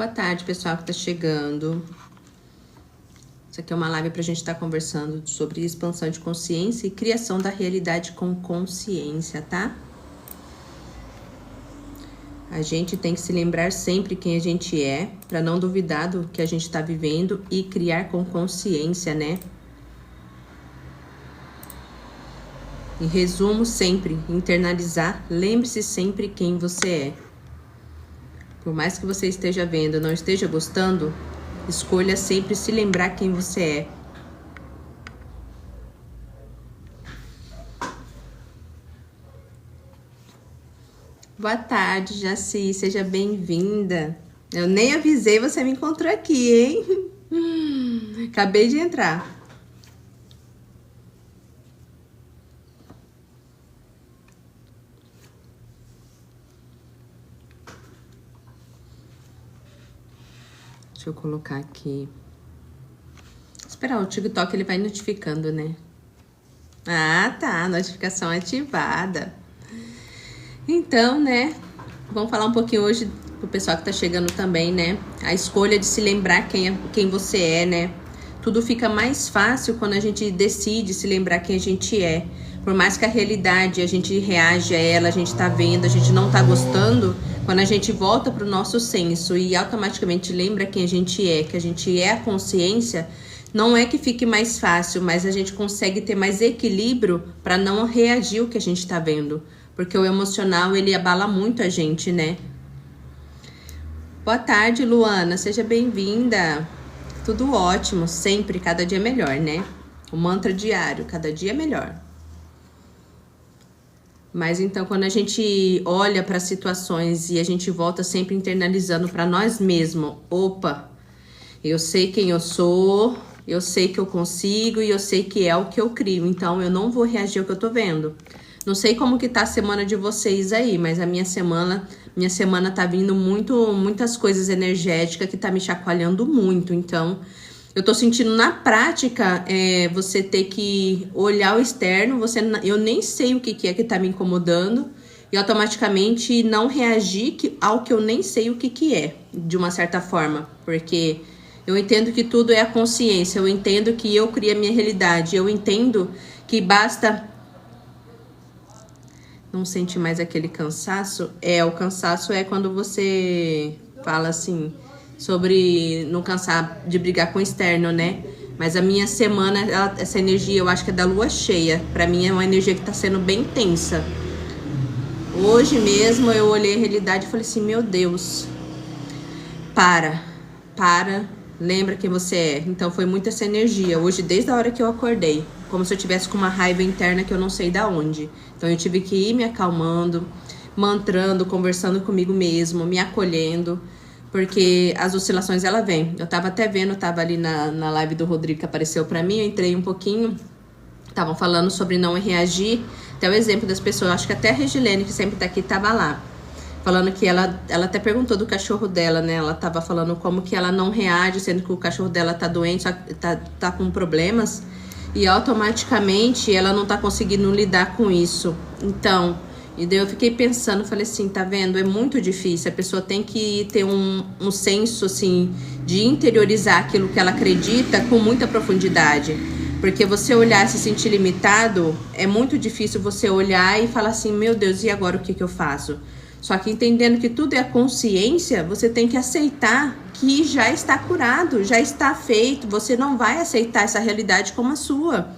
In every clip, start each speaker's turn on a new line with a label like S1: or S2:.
S1: Boa tarde, pessoal que tá chegando. Isso aqui é uma live pra gente estar conversando sobre expansão de consciência e criação da realidade com consciência, tá? A gente tem que se lembrar sempre quem a gente é, pra não duvidar do que a gente tá vivendo e criar com consciência, né? Em resumo, sempre internalizar, lembre-se sempre quem você é. Por mais que você esteja vendo, não esteja gostando, escolha sempre se lembrar quem você é. Boa tarde, Jaci, seja bem-vinda. Eu nem avisei, você me encontrou aqui, hein? Acabei de entrar. Deixa eu colocar aqui. Esperar o TikTok, ele vai notificando, né? Ah, tá, notificação ativada. Então, né, vamos falar um pouquinho hoje pro pessoal que tá chegando também, né? A escolha de se lembrar quem você é, né? Tudo fica mais fácil quando a gente decide se lembrar quem a gente é. Por mais que a realidade, a gente reage a ela, a gente tá vendo, a gente não tá gostando, quando a gente volta pro nosso senso e automaticamente lembra quem a gente é, que a gente é a consciência, não é que fique mais fácil, mas a gente consegue ter mais equilíbrio para não reagir ao que a gente tá vendo. Porque o emocional, ele abala muito a gente, né? Boa tarde, Luana. Seja bem-vinda. Tudo ótimo. Sempre, cada dia melhor, né? O mantra diário, cada dia melhor. Mas então, quando a gente olha para situações e a gente volta sempre internalizando para nós mesmos. Opa, eu sei quem eu sou, eu sei que eu consigo e eu sei que é o que eu crio. Então, eu não vou reagir ao que eu tô vendo. Não sei como que tá a semana de vocês aí, mas a minha semana tá vindo muitas coisas energéticas que tá me chacoalhando muito. Então, eu tô sentindo na prática, você ter que olhar o externo, eu nem sei o que é que tá me incomodando e automaticamente não reagir ao que eu nem sei o que é, de uma certa forma, porque eu entendo que tudo é a consciência, eu entendo que eu crio a minha realidade, eu entendo que basta... Não sente mais aquele cansaço? O cansaço é quando você fala assim, sobre não cansar de brigar com o externo, né? Mas a minha semana, essa energia, eu acho que é da lua cheia. Pra mim é uma energia que tá sendo bem tensa. Hoje mesmo eu olhei a realidade e falei assim, meu Deus, para, lembra quem você é. Então foi muito essa energia, hoje desde a hora que eu acordei. Como se eu tivesse com uma raiva interna que eu não sei da onde. Então eu tive que ir me acalmando, mantrando, conversando comigo mesmo, me acolhendo, porque as oscilações ela vêm. Eu tava até vendo, tava ali na live do Rodrigo que apareceu pra mim, eu entrei um pouquinho, estavam falando sobre não reagir, até o exemplo das pessoas, acho que até a Regilene, que sempre tá aqui, tava lá. Falando que ela até perguntou do cachorro dela, né? Ela tava falando como que ela não reage, sendo que o cachorro dela tá doente, tá com problemas. E automaticamente ela não tá conseguindo lidar com isso. Então, e daí eu fiquei pensando, falei assim, tá vendo? É muito difícil, a pessoa tem que ter um senso, assim, de interiorizar aquilo que ela acredita com muita profundidade. Porque você olhar e se sentir limitado, é muito difícil você olhar e falar assim, meu Deus, e agora o que eu faço? Só que entendendo que tudo é a consciência, você tem que aceitar que já está curado, já está feito. Você não vai aceitar essa realidade como a sua.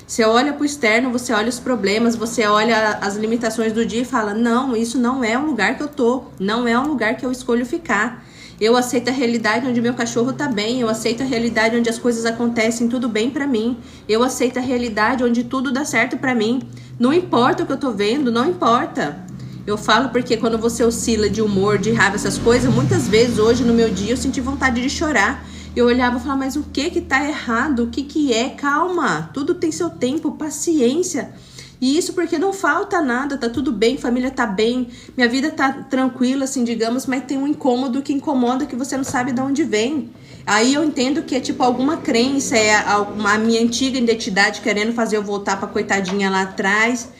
S1: Você olha para o externo, você olha os problemas, você olha as limitações do dia e fala, não, isso não é o lugar que eu tô, não é um lugar que eu escolho ficar. Eu aceito a realidade onde meu cachorro tá bem, eu aceito a realidade onde as coisas acontecem tudo bem pra mim. Eu aceito a realidade onde tudo dá certo pra mim. Não importa o que eu tô vendo, não importa. Eu falo porque quando você oscila de humor, de raiva, essas coisas, muitas vezes hoje no meu dia eu senti vontade de chorar. Eu olhava e falava, mas o que tá errado? O que é? Calma, tudo tem seu tempo, paciência. E isso porque não falta nada, tá tudo bem, família tá bem, minha vida tá tranquila, assim, digamos, mas tem um incômodo que incomoda que você não sabe de onde vem. Aí eu entendo que é tipo alguma crença, a minha antiga identidade querendo fazer eu voltar pra coitadinha lá atrás.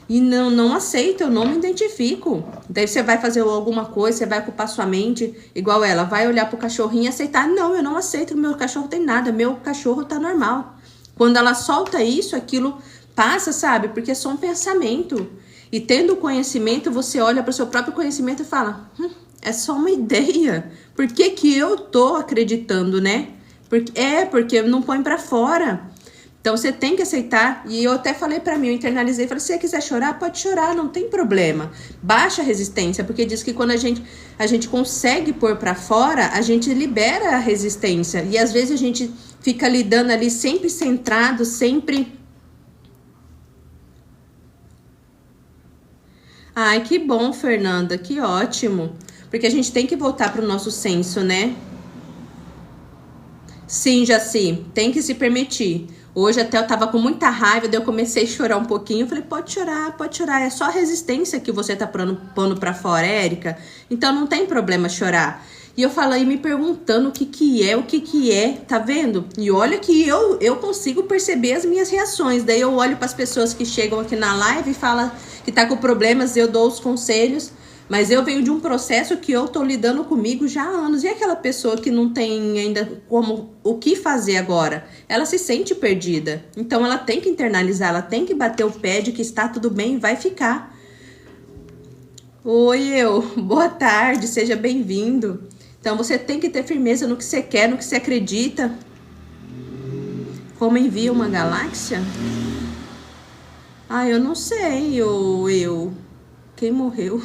S1: E não aceito, eu não me identifico. Daí você vai fazer alguma coisa, você vai ocupar sua mente, igual ela, vai olhar pro cachorrinho e aceitar. Não, eu não aceito, meu cachorro tem nada, meu cachorro tá normal. Quando ela solta isso, aquilo passa, sabe? Porque é só um pensamento. E tendo conhecimento, você olha para o seu próprio conhecimento e fala, é só uma ideia. Por que que eu tô acreditando, né? Porque não põe para fora. Então, você tem que aceitar. E eu até falei pra mim, eu internalizei. Falei, se você quiser chorar, pode chorar, não tem problema. Baixa a resistência, porque diz que quando a gente consegue pôr pra fora, a gente libera a resistência. E às vezes a gente fica lidando ali sempre centrado, sempre... Ai, que bom, Fernanda, que ótimo. Porque a gente tem que voltar pro nosso senso, né? Sim, Jaci, tem que se permitir. Hoje até eu tava com muita raiva, daí eu comecei a chorar um pouquinho. Eu falei, pode chorar. É só a resistência que você tá pondo pra fora, Érica. Então não tem problema chorar. E eu falei, me perguntando o que é, tá vendo? E olha que eu consigo perceber as minhas reações. Daí eu olho pras pessoas que chegam aqui na live e falam que tá com problemas, eu dou os conselhos. Mas eu venho de um processo que eu tô lidando comigo já há anos. E aquela pessoa que não tem ainda o que fazer agora? Ela se sente perdida. Então ela tem que internalizar, ela tem que bater o pé de que está tudo bem e vai ficar. Oi, boa tarde, seja bem-vindo. Então você tem que ter firmeza no que você quer, no que você acredita. Como envia uma galáxia? Eu não sei, quem morreu?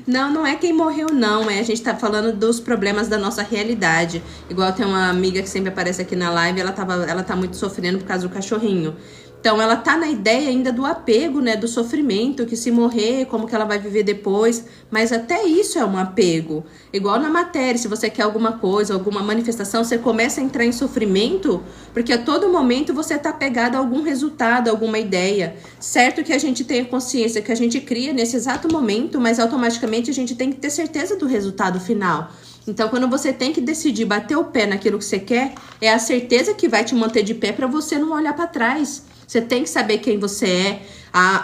S1: Não é quem morreu, não. A gente tá falando dos problemas da nossa realidade. Igual tem uma amiga que sempre aparece aqui na live, ela tá muito sofrendo por causa do cachorrinho. Então ela tá na ideia ainda do apego, né? Do sofrimento, que se morrer, como que ela vai viver depois. Mas até isso é um apego. Igual na matéria, se você quer alguma coisa, alguma manifestação, você começa a entrar em sofrimento, porque a todo momento você tá apegado a algum resultado, alguma ideia. Certo que a gente tenha consciência que a gente cria nesse exato momento, mas automaticamente a gente tem que ter certeza do resultado final. Então, quando você tem que decidir bater o pé naquilo que você quer, é a certeza que vai te manter de pé para você não olhar para trás. Você tem que saber quem você é,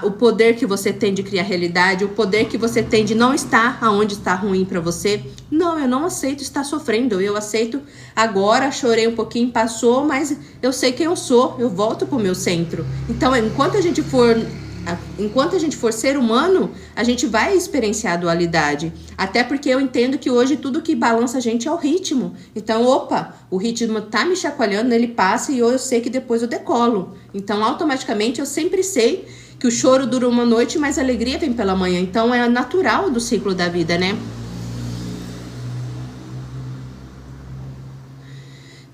S1: o poder que você tem de criar realidade, o poder que você tem de não estar aonde está ruim para você. Não, eu não aceito estar sofrendo, eu aceito agora, chorei um pouquinho, passou, mas eu sei quem eu sou, eu volto pro meu centro. Então, enquanto a gente for ser humano, a gente vai experienciar a dualidade. Até porque eu entendo que hoje tudo que balança a gente é o ritmo. Então, o ritmo tá me chacoalhando, ele passa e eu sei que depois eu decolo. Então, automaticamente, eu sempre sei que o choro dura uma noite, mas a alegria vem pela manhã. Então, é natural do ciclo da vida, né?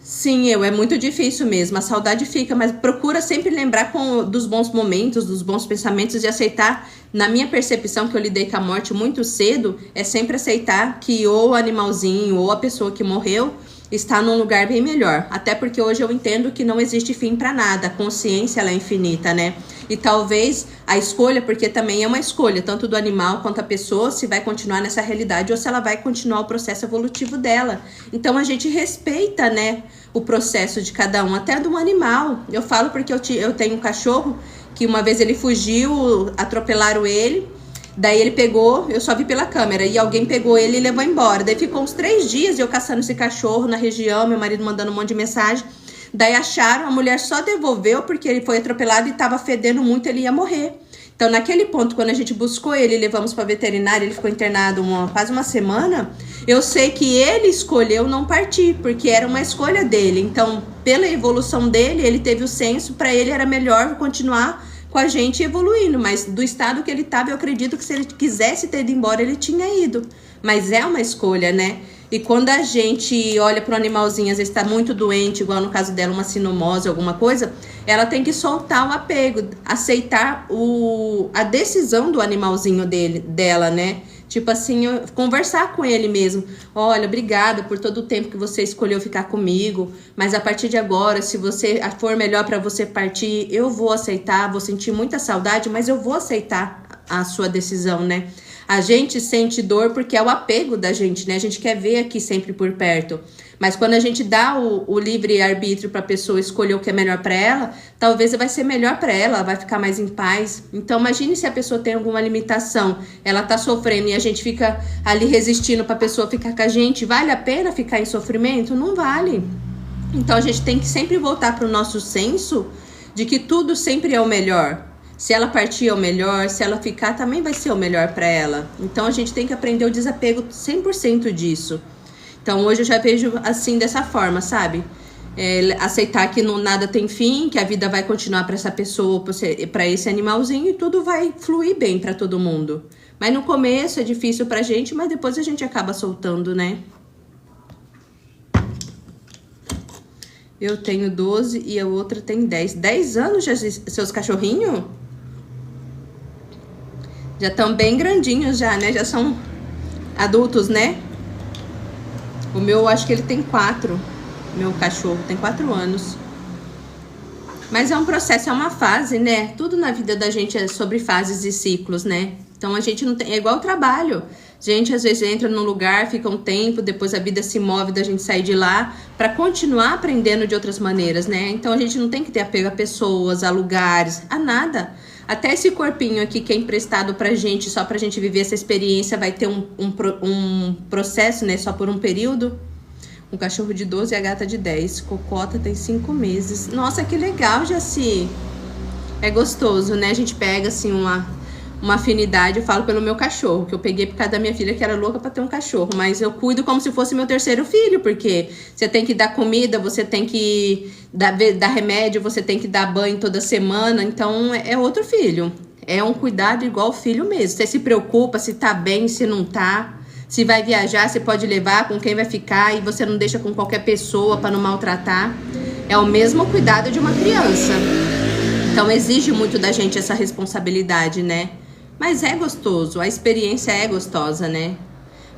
S1: Sim, é muito difícil mesmo, a saudade fica, mas procura sempre lembrar dos bons momentos, dos bons pensamentos e aceitar, na minha percepção que eu lidei com a morte muito cedo, é sempre aceitar que ou o animalzinho ou a pessoa que morreu está num lugar bem melhor, até porque hoje eu entendo que não existe fim para nada, a consciência ela é infinita, né? E talvez a escolha, porque também é uma escolha, tanto do animal quanto a pessoa, se vai continuar nessa realidade ou se ela vai continuar o processo evolutivo dela. Então a gente respeita, né, o processo de cada um, até do animal. Eu falo porque eu tenho um cachorro que uma vez ele fugiu, atropelaram ele, daí ele pegou, eu só vi pela câmera, e alguém pegou ele e levou embora. Daí ficou uns 3 dias eu caçando esse cachorro na região, meu marido mandando um monte de mensagem. Daí acharam, a mulher só devolveu porque ele foi atropelado e tava fedendo muito, ele ia morrer. Então, naquele ponto, quando a gente buscou ele e levamos para veterinária, ele ficou internado quase uma semana, eu sei que ele escolheu não partir, porque era uma escolha dele. Então, pela evolução dele, ele teve o senso, para ele era melhor continuar com a gente evoluindo, mas do estado que ele estava, eu acredito que se ele quisesse ter ido embora, ele tinha ido. Mas é uma escolha, né? E quando a gente olha para o animalzinho, às vezes está muito doente, igual no caso dela, uma sinomose, alguma coisa, ela tem que soltar o apego, aceitar a decisão do animalzinho dela, né? Tipo assim, conversar com ele mesmo. Olha, obrigada por todo o tempo que você escolheu ficar comigo, mas a partir de agora, se você for melhor para você partir, eu vou aceitar, vou sentir muita saudade, mas eu vou aceitar a sua decisão, né? A gente sente dor porque é o apego da gente, né? A gente quer ver aqui sempre por perto. Mas quando a gente dá o livre-arbítrio para a pessoa escolher o que é melhor para ela, talvez vai ser melhor para ela, ela vai ficar mais em paz. Então imagine se a pessoa tem alguma limitação, ela tá sofrendo e a gente fica ali resistindo para a pessoa ficar com a gente. Vale a pena ficar em sofrimento? Não vale. Então a gente tem que sempre voltar para o nosso senso de que tudo sempre é o melhor. Se ela partir é o melhor, se ela ficar também vai ser o melhor para ela. Então a gente tem que aprender o desapego 100% disso. Então hoje eu já vejo assim dessa forma, sabe? Aceitar que nada tem fim, que a vida vai continuar para essa pessoa, para esse animalzinho e tudo vai fluir bem para todo mundo. Mas no começo é difícil pra gente, mas depois a gente acaba soltando, né? Eu tenho 12 e a outra tem 10. 10 anos já, seus cachorrinhos? Já estão bem grandinhos já, né? Já são adultos, né? O meu, acho que ele tem 4. Meu cachorro tem 4 anos. Mas é um processo, é uma fase, né? Tudo na vida da gente é sobre fases e ciclos, né? Então a gente não tem... É igual o trabalho. A gente às vezes entra num lugar, fica um tempo, depois a vida se move da gente sair de lá para continuar aprendendo de outras maneiras, né? Então a gente não tem que ter apego a pessoas, a lugares, a nada. Até esse corpinho aqui que é emprestado pra gente, só pra gente viver essa experiência, vai ter um processo, né? Só por um período. Um cachorro de 12 e a gata de 10. Cocota tem 5 meses. Nossa, que legal, Jaci. É gostoso, né? A gente pega, assim, uma afinidade. Eu falo pelo meu cachorro, que eu peguei por causa da minha filha, que era louca pra ter um cachorro. Mas eu cuido como se fosse meu terceiro filho, porque você tem que dar comida, você tem que dar remédio, você tem que dar banho toda semana. Então, é outro filho. É um cuidado igual filho mesmo. Você se preocupa se tá bem, se não tá. Se vai viajar, você pode levar, com quem vai ficar, e você não deixa com qualquer pessoa para não maltratar. É o mesmo cuidado de uma criança. Então exige muito da gente essa responsabilidade, né? Mas é gostoso, a experiência é gostosa, né?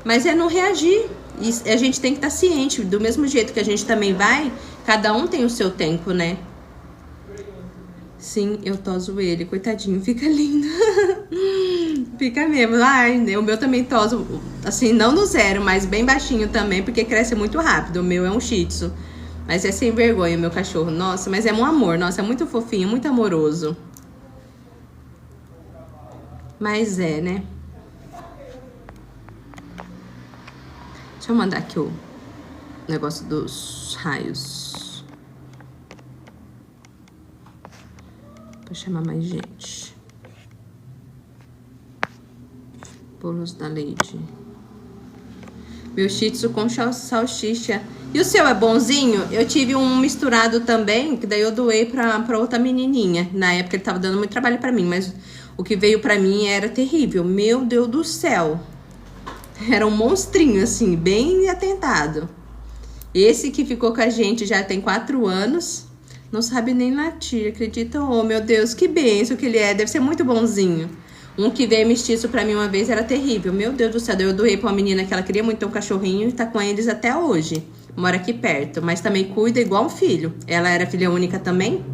S1: Mas é não reagir. E a gente tem que estar ciente, do mesmo jeito que a gente também vai, cada um tem o seu tempo, né? Sim, eu toso ele, coitadinho, fica lindo. Fica mesmo. Ai, o meu também toso, assim, não no 0, mas bem baixinho também, porque cresce muito rápido. O meu é um shih tzu. Mas é sem vergonha, meu cachorro. Nossa, mas é um amor. Nossa, é muito fofinho, muito amoroso. Mas é, né? Deixa eu mandar aqui o negócio dos raios. Pra chamar mais gente. Bolos da Lady. Meu shih tzu com salsicha. E o seu é bonzinho? Eu tive um misturado também, que daí eu doei pra outra menininha. Na época ele tava dando muito trabalho pra mim, mas o que veio pra mim era terrível. Meu Deus do céu. Era um monstrinho, assim, bem atentado. Esse que ficou com a gente já tem 4 anos. Não sabe nem latir, acredita? Oh, meu Deus, que benção que ele é. Deve ser muito bonzinho. Um que veio mestiço pra mim uma vez era terrível. Meu Deus do céu, eu doei pra uma menina que ela queria muito ter um cachorrinho e tá com eles até hoje. Mora aqui perto, mas também cuida igual um filho. Ela era filha única também.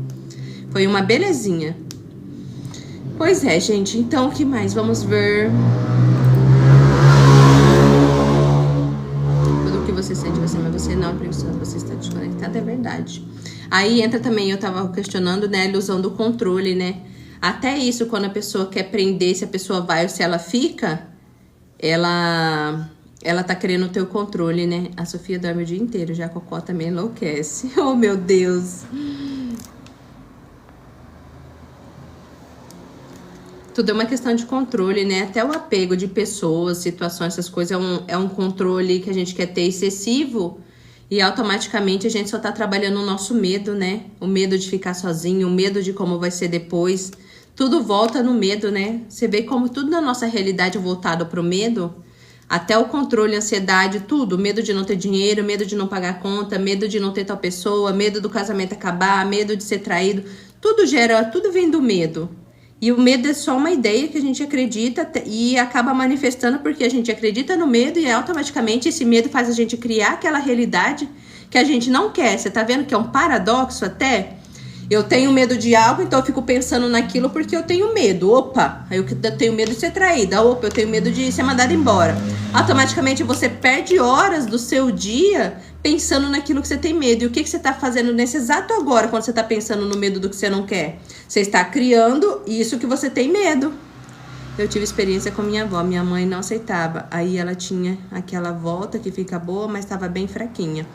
S1: Foi uma belezinha. Pois é, gente. Então, o que mais? Vamos ver. Tudo o que você sente, você, mas você não é preguiçoso, você está desconectado, é verdade. Aí entra também, eu tava questionando, né, a ilusão do controle, né? Até isso, quando a pessoa quer prender, se a pessoa vai ou se ela fica, ela tá querendo ter o controle, né? A Sofia dorme o dia inteiro, já a Cocó também enlouquece. Oh, meu Deus! Tudo é uma questão de controle, né? Até o apego de pessoas, situações, essas coisas, é um controle que a gente quer ter excessivo. E automaticamente a gente só tá trabalhando o nosso medo, né? O medo de ficar sozinho, o medo de como vai ser depois. Tudo volta no medo, né? Você vê como tudo na nossa realidade é voltado pro medo. Até o controle, a ansiedade, tudo. Medo de não ter dinheiro, medo de não pagar conta, medo de não ter tal pessoa, medo do casamento acabar, medo de ser traído. Tudo vem do medo. E o medo é só uma ideia que a gente acredita e acaba manifestando porque a gente acredita no medo e automaticamente esse medo faz a gente criar aquela realidade que a gente não quer. Você tá vendo que é um paradoxo até? Eu tenho medo de algo, então eu fico pensando naquilo porque eu tenho medo. Opa, eu tenho medo de ser traída. Opa, eu tenho medo de ser mandada embora. Automaticamente você perde horas do seu dia pensando naquilo que você tem medo. E o que você está fazendo nesse exato agora, quando você está pensando no medo do que você não quer? Você está criando isso que você tem medo. Eu tive experiência com minha avó, minha mãe não aceitava. Aí ela tinha aquela volta que fica boa, mas estava bem fraquinha.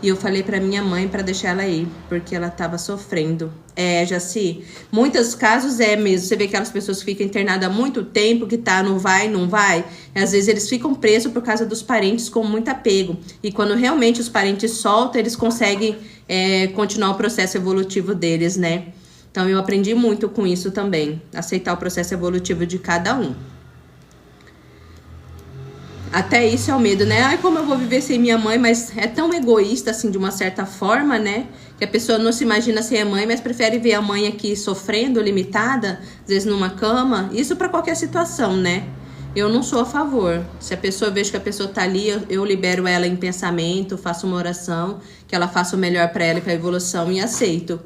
S1: E eu falei pra minha mãe pra deixar ela ir, porque ela tava sofrendo. Jaci, muitos casos mesmo. Você vê aquelas pessoas que ficam internadas há muito tempo, que tá, não vai. E às vezes eles ficam presos por causa dos parentes com muito apego. E quando realmente os parentes soltam, eles conseguem continuar o processo evolutivo deles, né? Então eu aprendi muito com isso também. Aceitar o processo evolutivo de cada um. Até isso é o medo, né? Ai, como eu vou viver sem minha mãe? Mas é tão egoísta, assim, de uma certa forma, né? Que a pessoa não se imagina sem a mãe, mas prefere ver a mãe aqui sofrendo, limitada, às vezes numa cama. Isso pra qualquer situação, né? Eu não sou a favor. Se a pessoa, vejo que a pessoa tá ali, eu libero ela em pensamento, faço uma oração, que ela faça o melhor pra ela e pra evolução e aceito.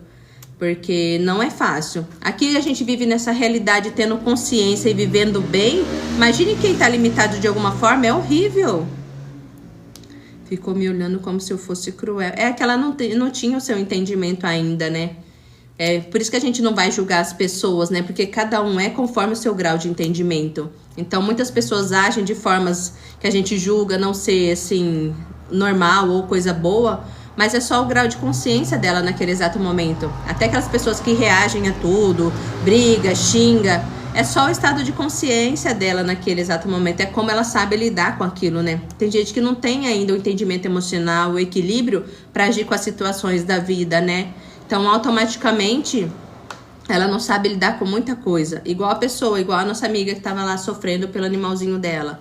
S1: Porque não é fácil. Aqui a gente vive nessa realidade tendo consciência e vivendo bem. Imagine quem tá limitado de alguma forma, é horrível. Ficou me olhando como se eu fosse cruel. É que ela não tinha o seu entendimento ainda, né? Por isso que a gente não vai julgar as pessoas, né? Porque cada um é conforme o seu grau de entendimento. Então muitas pessoas agem de formas que a gente julga não ser, assim, normal ou coisa boa, mas é só o grau de consciência dela naquele exato momento. Até aquelas pessoas que reagem a tudo, briga, xinga, é só o estado de consciência dela naquele exato momento. É como ela sabe lidar com aquilo, né? Tem gente que não tem ainda o entendimento emocional, o equilíbrio para agir com as situações da vida, né? Então, automaticamente, ela não sabe lidar com muita coisa. Igual a nossa amiga que estava lá sofrendo pelo animalzinho dela.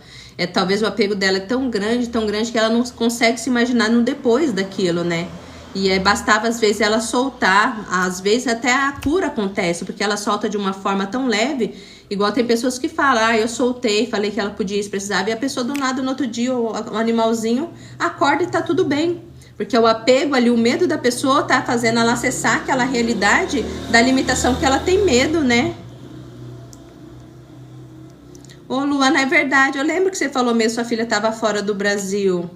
S1: Talvez o apego dela é tão grande que ela não consegue se imaginar no depois daquilo, né? E bastava, às vezes, ela soltar. Às vezes, até a cura acontece, porque ela solta de uma forma tão leve. Igual tem pessoas que falam, eu soltei, falei que ela podia, se precisava. E a pessoa, do nada, no outro dia, o animalzinho acorda e tá tudo bem. Porque o apego ali, o medo da pessoa tá fazendo ela acessar aquela realidade da limitação que ela tem medo, né? Ô, Luana, é verdade. Eu lembro que você falou mesmo, sua filha estava fora do Brasil.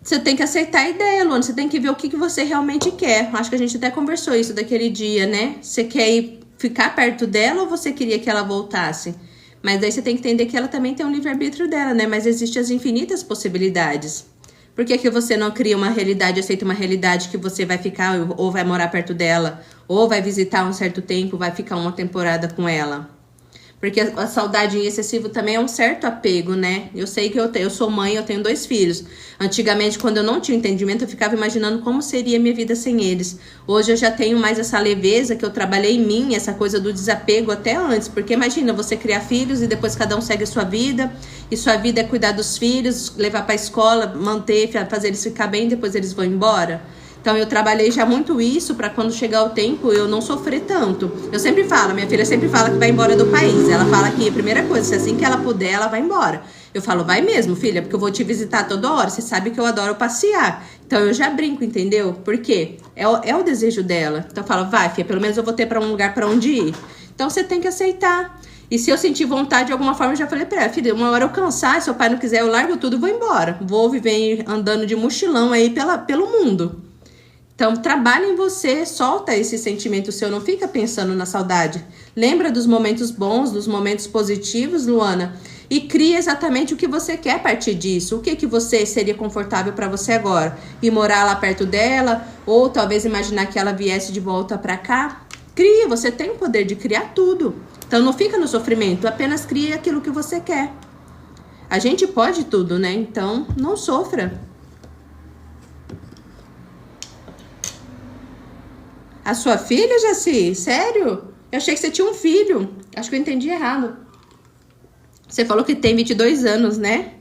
S1: Você tem que aceitar a ideia, Luana. Você tem que ver o que você realmente quer. Acho que a gente até conversou isso daquele dia, né? Você quer ficar perto dela ou você queria que ela voltasse? Mas daí você tem que entender que ela também tem um livre-arbítrio dela, né? Mas existem as infinitas possibilidades. Por que você não cria uma realidade, aceita uma realidade que você vai ficar ou vai morar perto dela, ou vai visitar um certo tempo, vai ficar uma temporada com ela? Porque a saudade em excessivo também é um certo apego, né? Eu sei que eu sou mãe, eu tenho 2 filhos. Antigamente, quando eu não tinha entendimento, eu ficava imaginando como seria a minha vida sem eles. Hoje eu já tenho mais essa leveza que eu trabalhei em mim, essa coisa do desapego até antes. Porque imagina, você criar filhos e depois cada um segue a sua vida. E sua vida é cuidar dos filhos, levar pra escola, manter, fazer eles ficar bem e depois eles vão embora. Então eu trabalhei já muito isso para quando chegar o tempo eu não sofrer tanto. Eu sempre falo, minha filha sempre fala que vai embora do país. Ela fala que a primeira coisa, se assim que ela puder, ela vai embora. Eu falo, vai mesmo, filha, porque eu vou te visitar toda hora. Você sabe que eu adoro passear. Então eu já brinco, entendeu? Por quê? É o desejo dela. Então eu falo, vai, filha, pelo menos eu vou ter para um lugar para onde ir. Então você tem que aceitar. E se eu sentir vontade de alguma forma, eu já falei pra ela, filha, uma hora eu cansar, se seu pai não quiser, eu largo tudo e vou embora. Vou viver andando de mochilão aí pelo mundo. Então, trabalha em você, solta esse sentimento seu, não fica pensando na saudade. Lembra dos momentos bons, dos momentos positivos, Luana, e cria exatamente o que você quer a partir disso. O que você seria confortável para você agora? Ir morar lá perto dela, ou talvez imaginar que ela viesse de volta para cá? Cria, você tem o poder de criar tudo. Então, não fica no sofrimento, apenas cria aquilo que você quer. A gente pode tudo, né? Então, não sofra. A sua filha, Jaci? Sério? Eu achei que você tinha um filho. Acho que eu entendi errado. Você falou que tem 22 anos, né?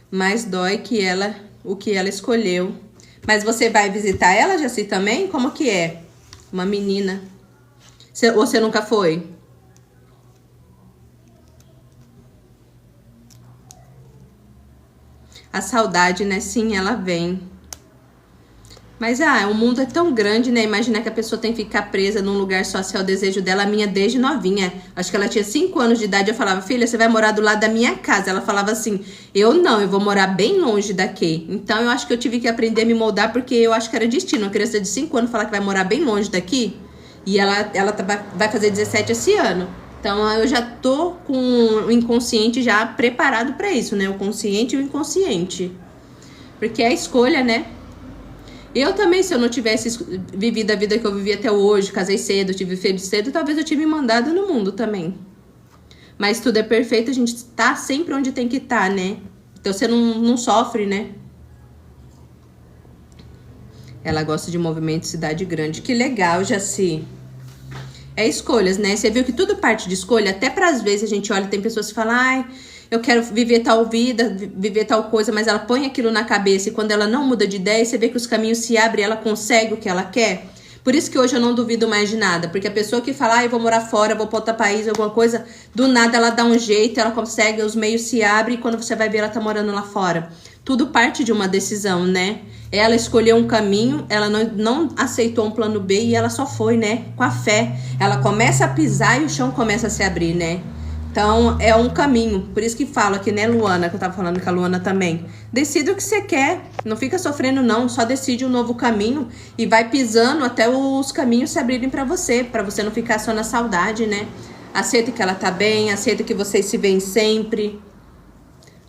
S1: Mas dói o que ela escolheu. Mas você vai visitar ela, Jaci, também? Como que é? Uma menina. Ou você nunca foi? A saudade, né? Sim, ela vem. Mas, o mundo é tão grande, né? Imaginar que a pessoa tem que ficar presa num lugar só se é o desejo dela. A minha desde novinha. Acho que ela tinha 5 anos de idade. Eu falava, filha, você vai morar do lado da minha casa. Ela falava assim, eu não, eu vou morar bem longe daqui. Então, eu acho que eu tive que aprender a me moldar, porque eu acho que era destino. Uma criança de 5 anos falar que vai morar bem longe daqui. E ela vai fazer 17 esse ano. Então, eu já tô com o inconsciente já preparado pra isso, né? O consciente e o inconsciente. Porque é a escolha, né? Eu também, se eu não tivesse vivido a vida que eu vivi até hoje, casei cedo, tive filho cedo, talvez eu tivesse me mandado no mundo também. Mas tudo é perfeito, a gente tá sempre onde tem que estar, né? Então você não sofre, né? Ela gosta de movimento cidade grande. Que legal, Jaci. É escolhas, né? Você viu que tudo parte de escolha? Até para às vezes a gente olha, tem pessoas que falam, ai, eu quero viver tal vida, viver tal coisa, mas ela põe aquilo na cabeça e quando ela não muda de ideia, você vê que os caminhos se abrem e ela consegue o que ela quer. Por isso que hoje eu não duvido mais de nada, porque a pessoa que fala, eu vou morar fora, vou para outro país, alguma coisa, do nada ela dá um jeito, ela consegue, os meios se abrem e quando você vai ver ela tá morando lá fora. Tudo parte de uma decisão, né? Ela escolheu um caminho, ela não aceitou um plano B e ela só foi, né? Com a fé. Ela começa a pisar e o chão começa a se abrir, né? Então, é um caminho. Por isso que falo aqui, né, Luana? Que eu tava falando com a Luana também. Decida o que você quer. Não fica sofrendo, não. Só decide um novo caminho e vai pisando até os caminhos se abrirem pra você não ficar só na saudade, né? Aceita que ela tá bem, aceita que vocês se veem sempre.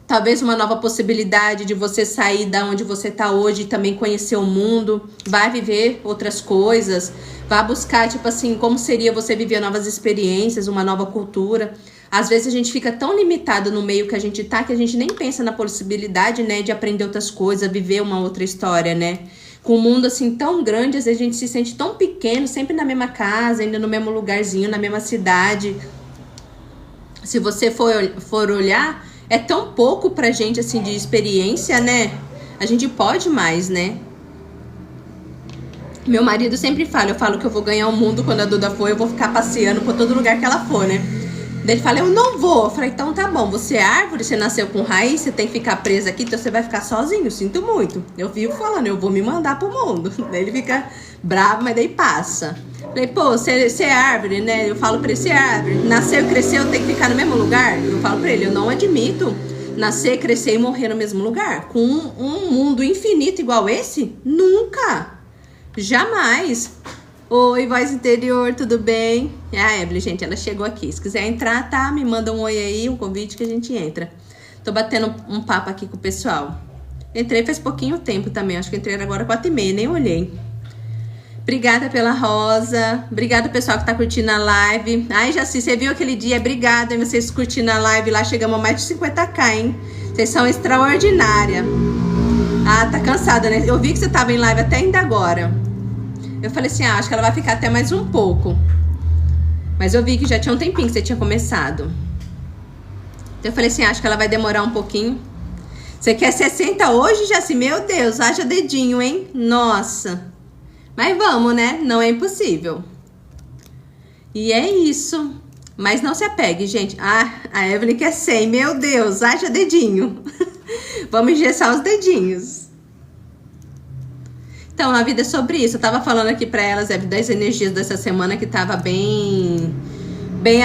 S1: Talvez uma nova possibilidade de você sair da onde você tá hoje e também conhecer o mundo. Vai viver outras coisas. Vai buscar, tipo assim, como seria você viver novas experiências, uma nova cultura. Às vezes a gente fica tão limitado no meio que a gente tá, que a gente nem pensa na possibilidade, né, de aprender outras coisas, viver uma outra história, né? Com um mundo assim tão grande, às vezes a gente se sente tão pequeno, sempre na mesma casa, ainda no mesmo lugarzinho, na mesma cidade. Se você for olhar, é tão pouco pra gente, assim, de experiência, né? A gente pode mais, né? Meu marido sempre fala, eu falo que eu vou ganhar o mundo quando a Duda for, eu vou ficar passeando por todo lugar que ela for, né? Daí ele fala, eu não vou. Eu falei, então tá bom, você é árvore, você nasceu com raiz, você tem que ficar presa aqui, então você vai ficar sozinho, sinto muito. Eu vivo falando, eu vou me mandar pro mundo. Daí ele fica bravo, mas daí passa. Falei, pô, você é árvore, né? Eu falo pra ele, você é árvore, nasceu e cresceu, tem que ficar no mesmo lugar? Eu falo pra ele, eu não admito nascer, crescer e morrer no mesmo lugar. Com um mundo infinito igual esse, nunca. Jamais. Oi, voz interior, tudo bem? É a Evelyn, gente, ela chegou aqui. Se quiser entrar, tá? Me manda um oi aí, um convite que a gente entra. Tô batendo um papo aqui com o pessoal. Entrei faz pouquinho tempo também, acho que entrei agora 4h30, nem olhei. Obrigada pela rosa. Obrigada, pessoal, que tá curtindo a live. Ai, Jaci, você viu aquele dia? Obrigada, hein, vocês curtindo a live lá. Chegamos a mais de 50k, hein? Vocês são extraordinárias. Ah, tá cansada, né? Eu vi que você tava em live até ainda agora. Eu falei assim, acho que ela vai ficar até mais um pouco. Mas eu vi que já tinha um tempinho que você tinha começado. Então eu falei assim, acho que ela vai demorar um pouquinho. Você quer 60 hoje, Jaci? Meu Deus, haja dedinho, hein? Nossa. Mas vamos, né? Não é impossível. E é isso. Mas não se apegue, gente. Ah, a Evelyn quer 100. Meu Deus, haja dedinho. Vamos engessar os dedinhos. Então, a vida é sobre isso. Eu tava falando aqui pra elas, das energias dessa semana que tava bem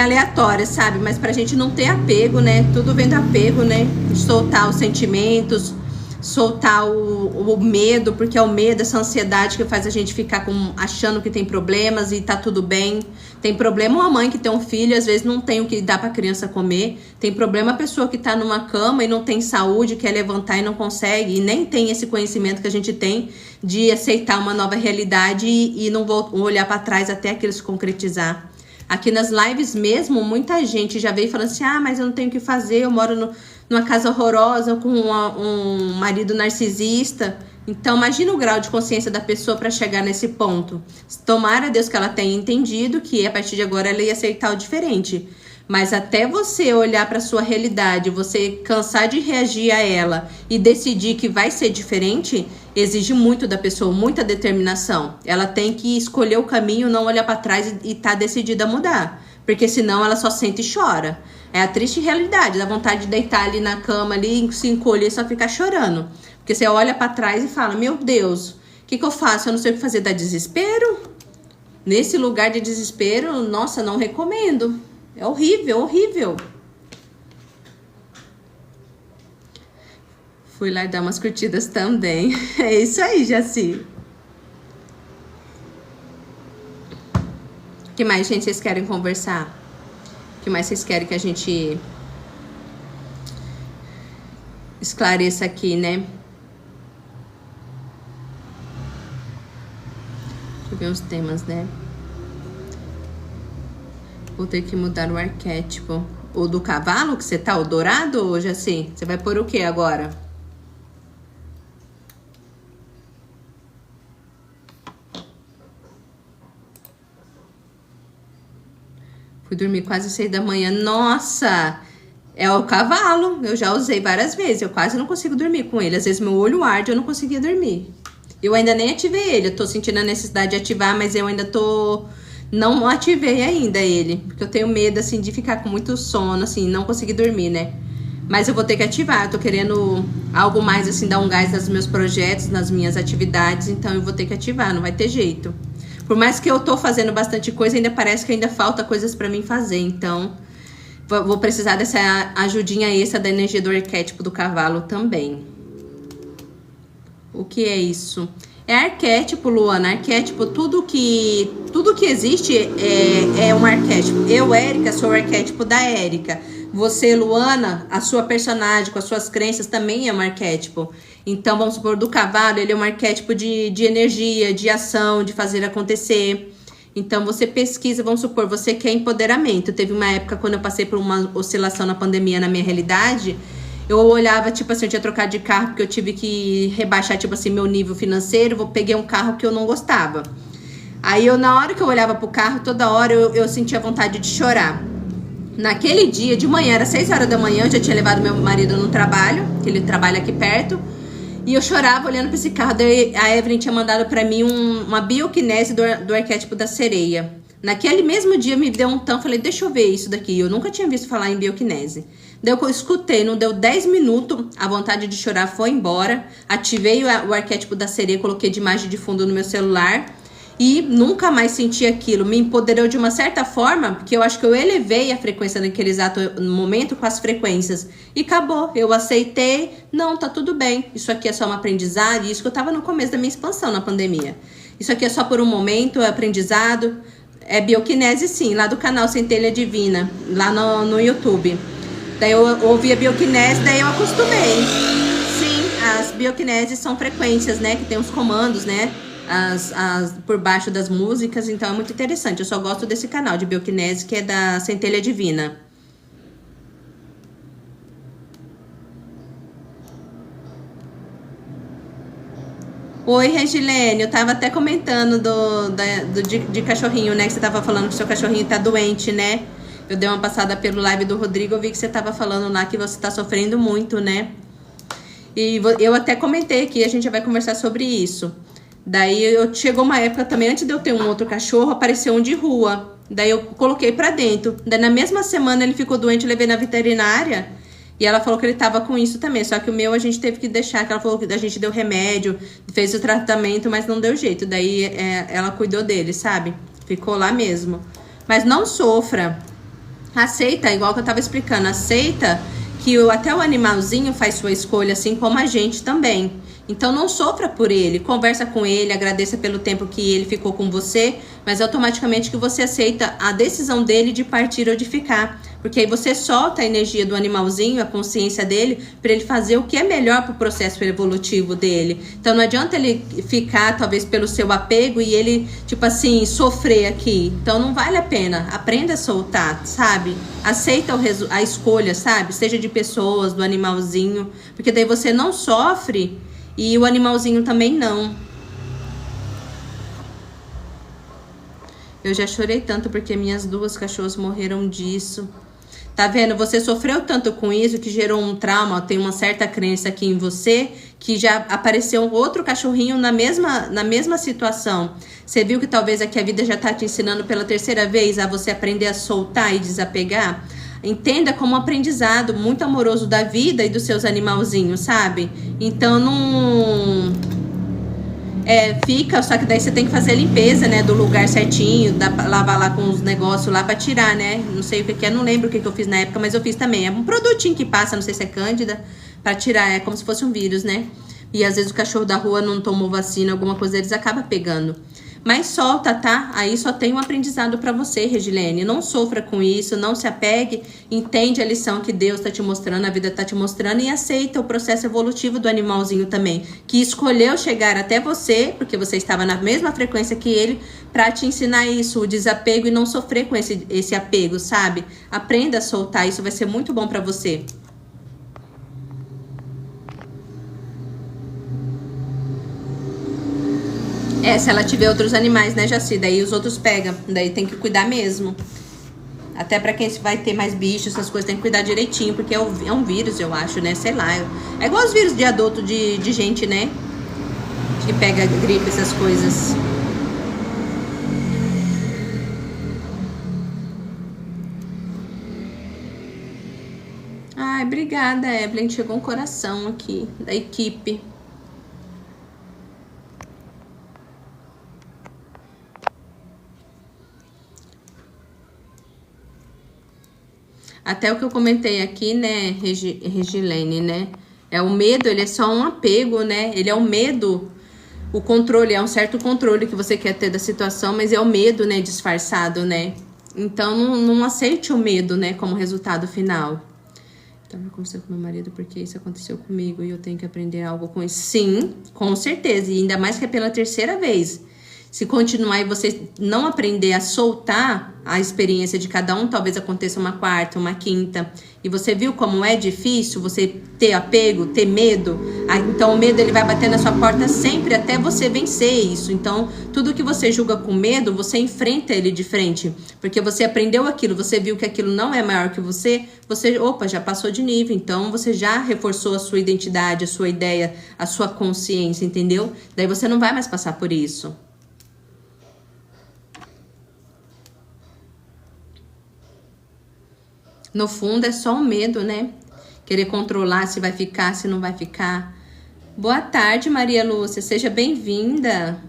S1: aleatória, sabe? Mas pra gente não ter apego, né? Tudo vem do apego, né? Soltar os sentimentos, soltar o medo, porque é o medo, essa ansiedade que faz a gente ficar achando que tem problemas e tá tudo bem. Tem problema uma mãe que tem um filho, às vezes não tem o que dar pra criança comer. Tem problema a pessoa que tá numa cama e não tem saúde, quer levantar e não consegue, e nem tem esse conhecimento que a gente tem de aceitar uma nova realidade e não olhar pra trás até aquilo se concretizar. Aqui nas lives mesmo, muita gente já veio falando assim, mas eu não tenho o que fazer, eu moro numa casa horrorosa com um marido narcisista. Então, imagina o grau de consciência da pessoa para chegar nesse ponto. Tomara a Deus que ela tenha entendido que a partir de agora ela ia aceitar o diferente. Mas até você olhar para sua realidade, você cansar de reagir a ela e decidir que vai ser diferente, exige muito da pessoa, muita determinação. Ela tem que escolher o caminho, não olhar para trás e tá decidida a mudar. Porque senão ela só sente e chora. É a triste realidade, dá vontade de deitar ali na cama, ali, se encolher e só ficar chorando. Porque você olha pra trás e fala, meu Deus, o que eu faço? Eu não sei o que fazer, dá desespero? Nesse lugar de desespero, nossa, não recomendo. É horrível, horrível. Fui lá dar umas curtidas também. É isso aí, Jaci. O que mais, gente, vocês querem conversar? O que mais vocês querem que a gente esclareça aqui, né? Deixa eu ver os temas, né? Vou ter que mudar o arquétipo. O do cavalo que você tá, o dourado, ou Jaci? Você vai pôr o que agora? Fui dormir quase 6 da manhã. Nossa! É o cavalo. Eu já usei várias vezes. Eu quase não consigo dormir com ele. Às vezes meu olho arde, eu não conseguia dormir. Eu ainda nem ativei ele. Eu tô sentindo a necessidade de ativar, mas eu ainda tô... Não ativei ainda ele. Porque eu tenho medo, assim, de ficar com muito sono, assim, não conseguir dormir, né? Mas eu vou ter que ativar. Eu tô querendo algo mais, assim, dar um gás nos meus projetos, nas minhas atividades. Então eu vou ter que ativar, não vai ter jeito. Por mais que eu tô fazendo bastante coisa, ainda parece que ainda falta coisas pra mim fazer. Então, vou precisar dessa ajudinha extra da energia do arquétipo do cavalo também. O que é isso? É arquétipo, Luana. Arquétipo, tudo que existe é um arquétipo. Eu, Érica, sou o arquétipo da Érica. Você, Luana, a sua personagem, com as suas crenças, também é um arquétipo. Então, vamos supor, do cavalo, ele é um arquétipo de energia, de ação, de fazer acontecer. Então, você pesquisa, vamos supor, você quer empoderamento. Teve uma época, quando eu passei por uma oscilação na pandemia, na minha realidade, eu olhava, tipo assim, eu tinha trocado de carro, porque eu tive que rebaixar, tipo assim, meu nível financeiro. Eu peguei um carro que eu não gostava. Aí, na hora que eu olhava pro carro, toda hora eu sentia vontade de chorar. Naquele dia, de manhã, era 6 horas da manhã, eu já tinha levado meu marido no trabalho, que ele trabalha aqui perto. E eu chorava olhando pra esse carro. Daí a Evelyn tinha mandado pra mim uma bioquinese do arquétipo da sereia. Naquele mesmo dia me deu um tão, falei, deixa eu ver isso daqui. Eu nunca tinha visto falar em bioquinese. Daí eu escutei, não deu 10 minutos, a vontade de chorar foi embora. Ativei o arquétipo da sereia, coloquei de imagem de fundo no meu celular. E nunca mais senti aquilo. Me empoderou de uma certa forma, porque eu acho que eu elevei a frequência naquele exato momento com as frequências. E acabou. Eu aceitei. Não, tá tudo bem. Isso aqui é só um aprendizado. E isso que eu tava no começo da minha expansão na pandemia. Isso aqui é só por um momento, é aprendizado. É bioquinese, sim, lá do canal Centelha Divina, lá no YouTube. Daí eu ouvi a bioquinese, daí eu acostumei. Sim, as bioquineses são frequências, né? Que tem os comandos, né? Por baixo das músicas, então é muito interessante. Eu só gosto desse canal de bioquinese, que é da Centelha Divina. Oi, Regilene, eu tava até comentando de cachorrinho, né? Que você tava falando que seu cachorrinho tá doente, né? Eu dei uma passada pelo live do Rodrigo, eu vi que você tava falando lá que você tá sofrendo muito, né? E eu até comentei que a gente vai conversar sobre isso. Daí chegou uma época também, antes de eu ter um outro cachorro, apareceu um de rua. Daí eu coloquei pra dentro. Daí na mesma semana ele ficou doente, eu levei na veterinária. E ela falou que ele tava com isso também. Só que o meu a gente teve que deixar, que ela falou que a gente deu remédio, fez o tratamento, mas não deu jeito. Daí ela cuidou dele, sabe? Ficou lá mesmo. Mas não sofra. Aceita, igual que eu tava explicando, aceita que até o animalzinho faz sua escolha, assim como a gente também. Então não sofra por ele, conversa com ele, agradeça pelo tempo que ele ficou com você, mas automaticamente que você aceita a decisão dele de partir ou de ficar. Porque aí você solta a energia do animalzinho, a consciência dele, para ele fazer o que é melhor para o processo evolutivo dele. Então não adianta ele ficar, talvez, pelo seu apego e ele, tipo assim, sofrer aqui. Então não vale a pena. Aprenda a soltar, sabe? Aceita a escolha, sabe? Seja de pessoas, do animalzinho, porque daí você não sofre e o animalzinho também não. Eu já chorei tanto porque minhas 2 cachorras morreram disso. Tá vendo? Você sofreu tanto com isso que gerou um trauma, tem uma certa crença aqui em você, que já apareceu outro cachorrinho na mesma situação. Você viu que talvez aqui a vida já tá te ensinando pela 3ª vez a você aprender a soltar e desapegar? Entenda como um aprendizado muito amoroso da vida e dos seus animalzinhos, sabe? Então não... Fica, só que daí você tem que fazer a limpeza, né, do lugar certinho, lavar lá com os negócios lá pra tirar, né? Não sei o que é, não lembro o que eu fiz na época, mas eu fiz também. É um produtinho que passa, não sei se é cândida, pra tirar, é como se fosse um vírus, né? E às vezes o cachorro da rua não tomou vacina, alguma coisa, eles acabam pegando. Mas solta, tá? Aí só tem um aprendizado pra você, Regilene. Não sofra com isso, não se apegue, entende a lição que Deus tá te mostrando, a vida tá te mostrando e aceita o processo evolutivo do animalzinho também, que escolheu chegar até você, porque você estava na mesma frequência que ele, pra te ensinar isso, o desapego e não sofrer com esse apego, sabe? Aprenda a soltar, isso vai ser muito bom pra você. Se ela tiver outros animais, né, Jaci? Daí os outros pegam. Daí tem que cuidar mesmo. Até pra quem vai ter mais bichos, essas coisas, tem que cuidar direitinho. Porque é um vírus, eu acho, né? Sei lá. É igual os vírus de adulto de gente, né? Que pega gripe, essas coisas. Ai, obrigada, Evelyn. Chegou um coração aqui da equipe. Até o que eu comentei aqui, né, Regilene, né? O medo, ele é só um apego, né? Ele é o medo, o controle, é um certo controle que você quer ter da situação, mas é o medo, né, disfarçado, né? Então, não aceite o medo, né, como resultado final. Então, eu conversei com meu marido porque isso aconteceu comigo e eu tenho que aprender algo com isso. Sim, com certeza, e ainda mais que é pela terceira vez. Se continuar e você não aprender a soltar a experiência de cada um, talvez aconteça uma quarta, uma quinta. E você viu como é difícil você ter apego, ter medo? Então o medo ele vai bater na sua porta sempre até você vencer isso. Então tudo que você julga com medo, você enfrenta ele de frente. Porque você aprendeu aquilo, você viu que aquilo não é maior que você, opa, já passou de nível. Então você já reforçou a sua identidade, a sua ideia, a sua consciência, entendeu? Daí você não vai mais passar por isso. No fundo é só um medo, né? Querer controlar se vai ficar, se não vai ficar. Boa tarde, Maria Lúcia. Seja bem-vinda.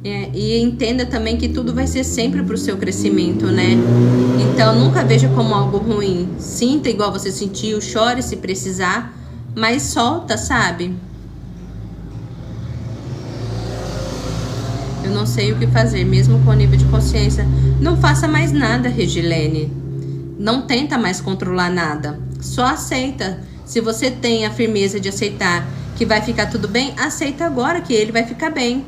S1: E entenda também que tudo vai ser sempre pro seu crescimento, né? Então nunca veja como algo ruim. Sinta igual você sentiu, chore se precisar, mas solta, sabe? Eu não sei o que fazer, mesmo com o nível de consciência. Não faça mais nada, Regilene. Não tenta mais controlar nada. Só aceita. Se você tem a firmeza de aceitar que vai ficar tudo bem, aceita agora que ele vai ficar bem.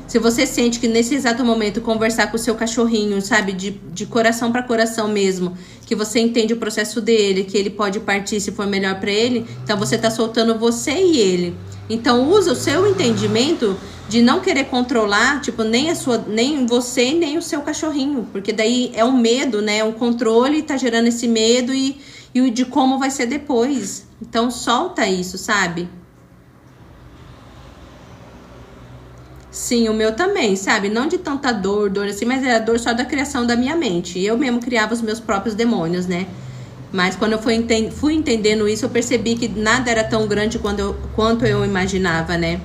S1: Se você sente que nesse exato momento conversar com o seu cachorrinho, sabe, de coração para coração mesmo, que você entende o processo dele, que ele pode partir se for melhor para ele, então você tá soltando você e ele. Então usa o seu entendimento de não querer controlar, tipo, nem você, nem o seu cachorrinho, porque daí é um medo, né? Um controle tá gerando esse medo e de como vai ser depois. Então solta isso, sabe? Sim, o meu também, sabe? Não de tanta dor assim, mas era dor só da criação da minha mente. Eu mesmo criava os meus próprios demônios, né? Mas quando eu fui entendendo isso, eu percebi que nada era tão grande quanto eu imaginava, né?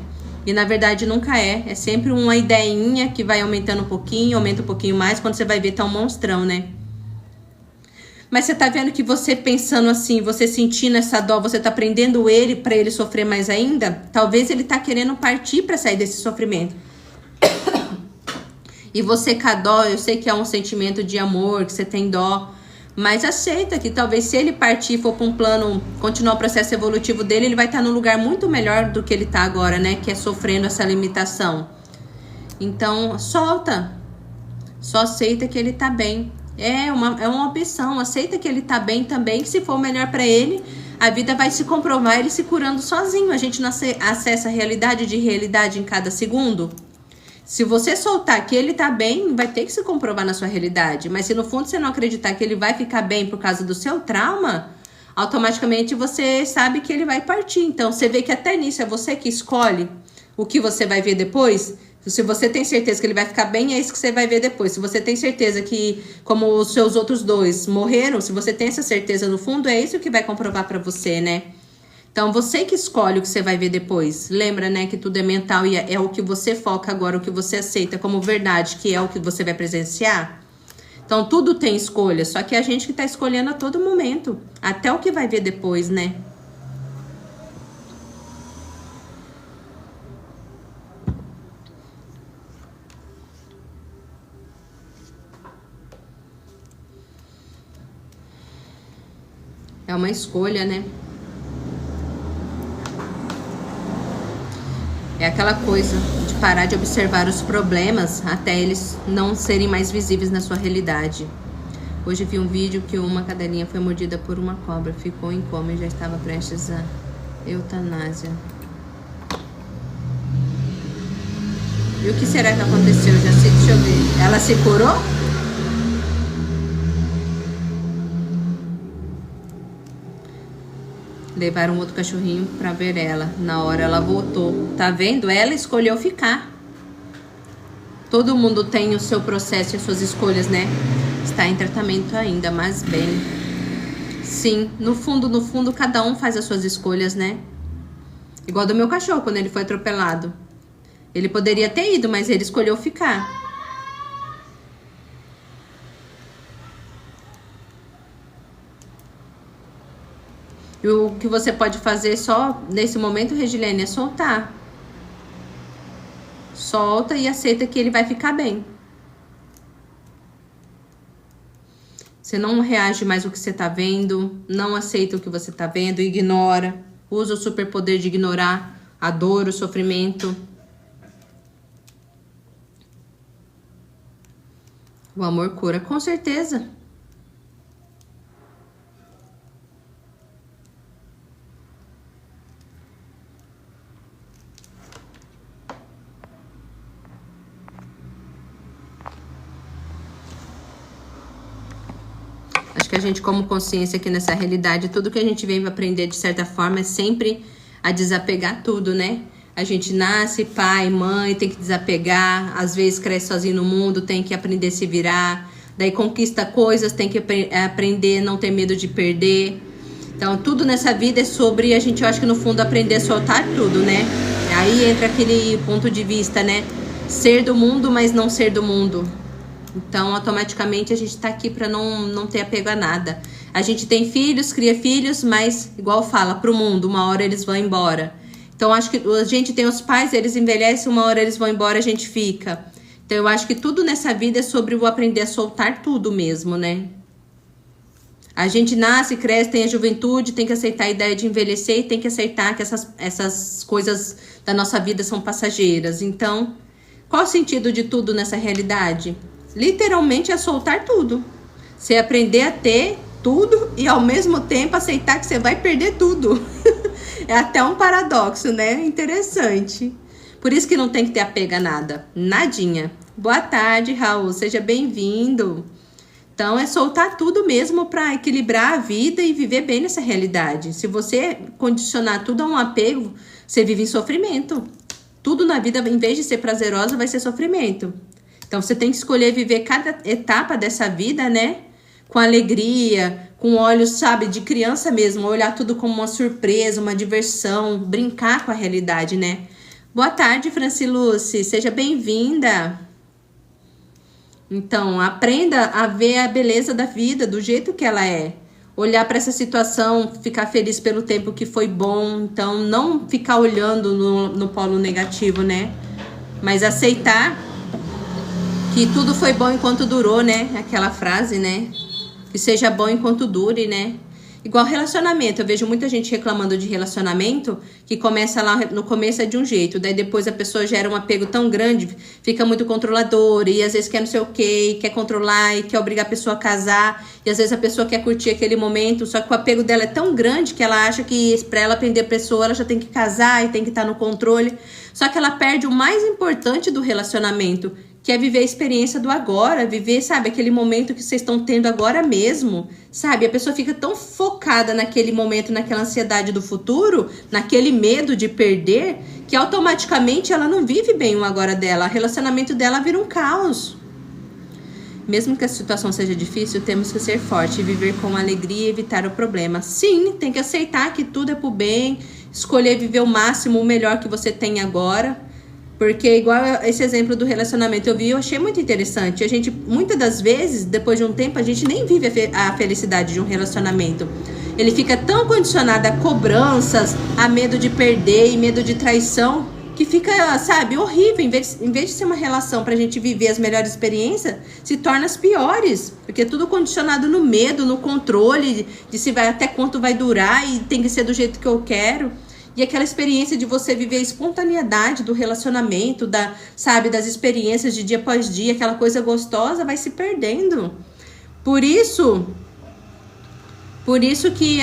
S1: E na verdade nunca é. É sempre uma ideinha que vai aumentando um pouquinho, aumenta um pouquinho mais. Quando você vai ver, tá um monstrão, né? Mas você tá vendo que você pensando assim, você sentindo essa dó, você tá prendendo ele pra ele sofrer mais ainda? Talvez ele tá querendo partir pra sair desse sofrimento. E você com a dó, eu sei que é um sentimento de amor, que você tem dó. Mas aceita que talvez se ele partir e for para um plano, continuar o processo evolutivo dele, ele vai estar num lugar muito melhor do que ele está agora, né? Que é sofrendo essa limitação. Então, solta. Só aceita que ele tá bem. É uma opção. Aceita que ele tá bem também, que se for melhor para ele, a vida vai se comprovar ele se curando sozinho. A gente não acessa a realidade de realidade em cada segundo. Se você soltar que ele tá bem, vai ter que se comprovar na sua realidade. Mas se no fundo você não acreditar que ele vai ficar bem por causa do seu trauma, automaticamente você sabe que ele vai partir. Então você vê que até nisso é você que escolhe o que você vai ver depois. Se você tem certeza que ele vai ficar bem, é isso que você vai ver depois. Se você tem certeza que, como os seus outros dois morreram, se você tem essa certeza no fundo, é isso que vai comprovar pra você, né? Então, você que escolhe o que você vai ver depois. Lembra, né, que tudo é mental e é o que você foca agora, o que você aceita como verdade, que é o que você vai presenciar. Então, tudo tem escolha, só que é a gente que tá escolhendo a todo momento. Até o que vai ver depois, né? É uma escolha, né? É aquela coisa de parar de observar os problemas até eles não serem mais visíveis na sua realidade. Hoje vi um vídeo que uma cadelinha foi mordida por uma cobra, ficou em coma e já estava prestes a eutanásia. E o que será que aconteceu? Deixa eu ver. Ela se curou? Levaram outro cachorrinho pra ver ela. Na hora ela voltou. Tá vendo? Ela escolheu ficar. Todo mundo tem o seu processo e as suas escolhas, né? Está em tratamento ainda, mas bem. Sim, no fundo, cada um faz as suas escolhas, né? Igual do meu cachorro, quando ele foi atropelado. Ele poderia ter ido, mas ele escolheu ficar. E o que você pode fazer só nesse momento, Regilene, é soltar. Solta e aceita que ele vai ficar bem. Você não reage mais ao que você tá vendo, não aceita o que você tá vendo, ignora. Usa o superpoder de ignorar a dor, o sofrimento. O amor cura, com certeza. Acho que a gente, como consciência aqui nessa realidade, tudo que a gente vem aprender de certa forma é sempre a desapegar tudo, né? A gente nasce, pai, mãe, tem que desapegar, às vezes cresce sozinho no mundo, tem que aprender a se virar, daí conquista coisas, tem que aprender a não ter medo de perder. Então, tudo nessa vida é sobre a gente, eu acho que no fundo, aprender a soltar tudo, né? Aí entra aquele ponto de vista, né? Ser do mundo, mas não ser do mundo. Então, automaticamente, a gente tá aqui pra não ter apego a nada. A gente tem filhos, cria filhos, mas, igual fala, pro mundo, uma hora eles vão embora. Então, acho que a gente tem os pais, eles envelhecem, uma hora eles vão embora, a gente fica. Então, eu acho que tudo nessa vida é sobre o aprender a soltar tudo mesmo, né? A gente nasce, cresce, tem a juventude, tem que aceitar a ideia de envelhecer e tem que aceitar que essas coisas da nossa vida são passageiras. Então, qual o sentido de tudo nessa realidade? Literalmente é soltar tudo. Você aprender a ter tudo e ao mesmo tempo aceitar que você vai perder tudo. É até um paradoxo, né? Interessante. Por isso que não tem que ter apego a nada. Nadinha. Boa tarde, Raul. Seja bem-vindo. Então, é soltar tudo mesmo para equilibrar a vida e viver bem nessa realidade. Se você condicionar tudo a um apego, você vive em sofrimento. Tudo na vida, em vez de ser prazerosa, vai ser sofrimento. Então, você tem que escolher viver cada etapa dessa vida, né? Com alegria, com olhos, sabe, de criança mesmo. Olhar tudo como uma surpresa, uma diversão. Brincar com a realidade, né? Boa tarde, Franciluce. Seja bem-vinda. Então, aprenda a ver a beleza da vida do jeito que ela é. Olhar para essa situação, ficar feliz pelo tempo que foi bom. Então, não ficar olhando no polo negativo, né? Mas aceitar que tudo foi bom enquanto durou, né? Aquela frase, né? Que seja bom enquanto dure, né? Igual relacionamento. Eu vejo muita gente reclamando de relacionamento que começa lá no começo é de um jeito. Daí depois a pessoa gera um apego tão grande, fica muito controladora e às vezes quer não sei o quê, quer controlar e quer obrigar a pessoa a casar. E às vezes a pessoa quer curtir aquele momento, só que o apego dela é tão grande que ela acha que pra ela aprender a pessoa, ela já tem que casar e tem que estar no controle. Só que ela perde o mais importante do relacionamento, quer viver a experiência do agora, viver, sabe, aquele momento que vocês estão tendo agora mesmo, sabe? A pessoa fica tão focada naquele momento, naquela ansiedade do futuro, naquele medo de perder, que automaticamente ela não vive bem o agora dela, o relacionamento dela vira um caos. Mesmo que a situação seja difícil, temos que ser fortes, viver com alegria e evitar o problema. Sim, tem que aceitar que tudo é pro bem, escolher viver o máximo, o melhor que você tem agora. Porque igual esse exemplo do relacionamento eu achei muito interessante. A gente, muitas das vezes, depois de um tempo, a gente nem vive a felicidade de um relacionamento. Ele fica tão condicionado a cobranças, a medo de perder e medo de traição, que fica, sabe, horrível. Em vez de ser uma relação pra gente viver as melhores experiências, se torna as piores. Porque é tudo condicionado no medo, no controle, de se vai até quanto vai durar e tem que ser do jeito que eu quero. E aquela experiência de você viver a espontaneidade do relacionamento, sabe, das experiências de dia após dia, aquela coisa gostosa vai se perdendo. Por isso que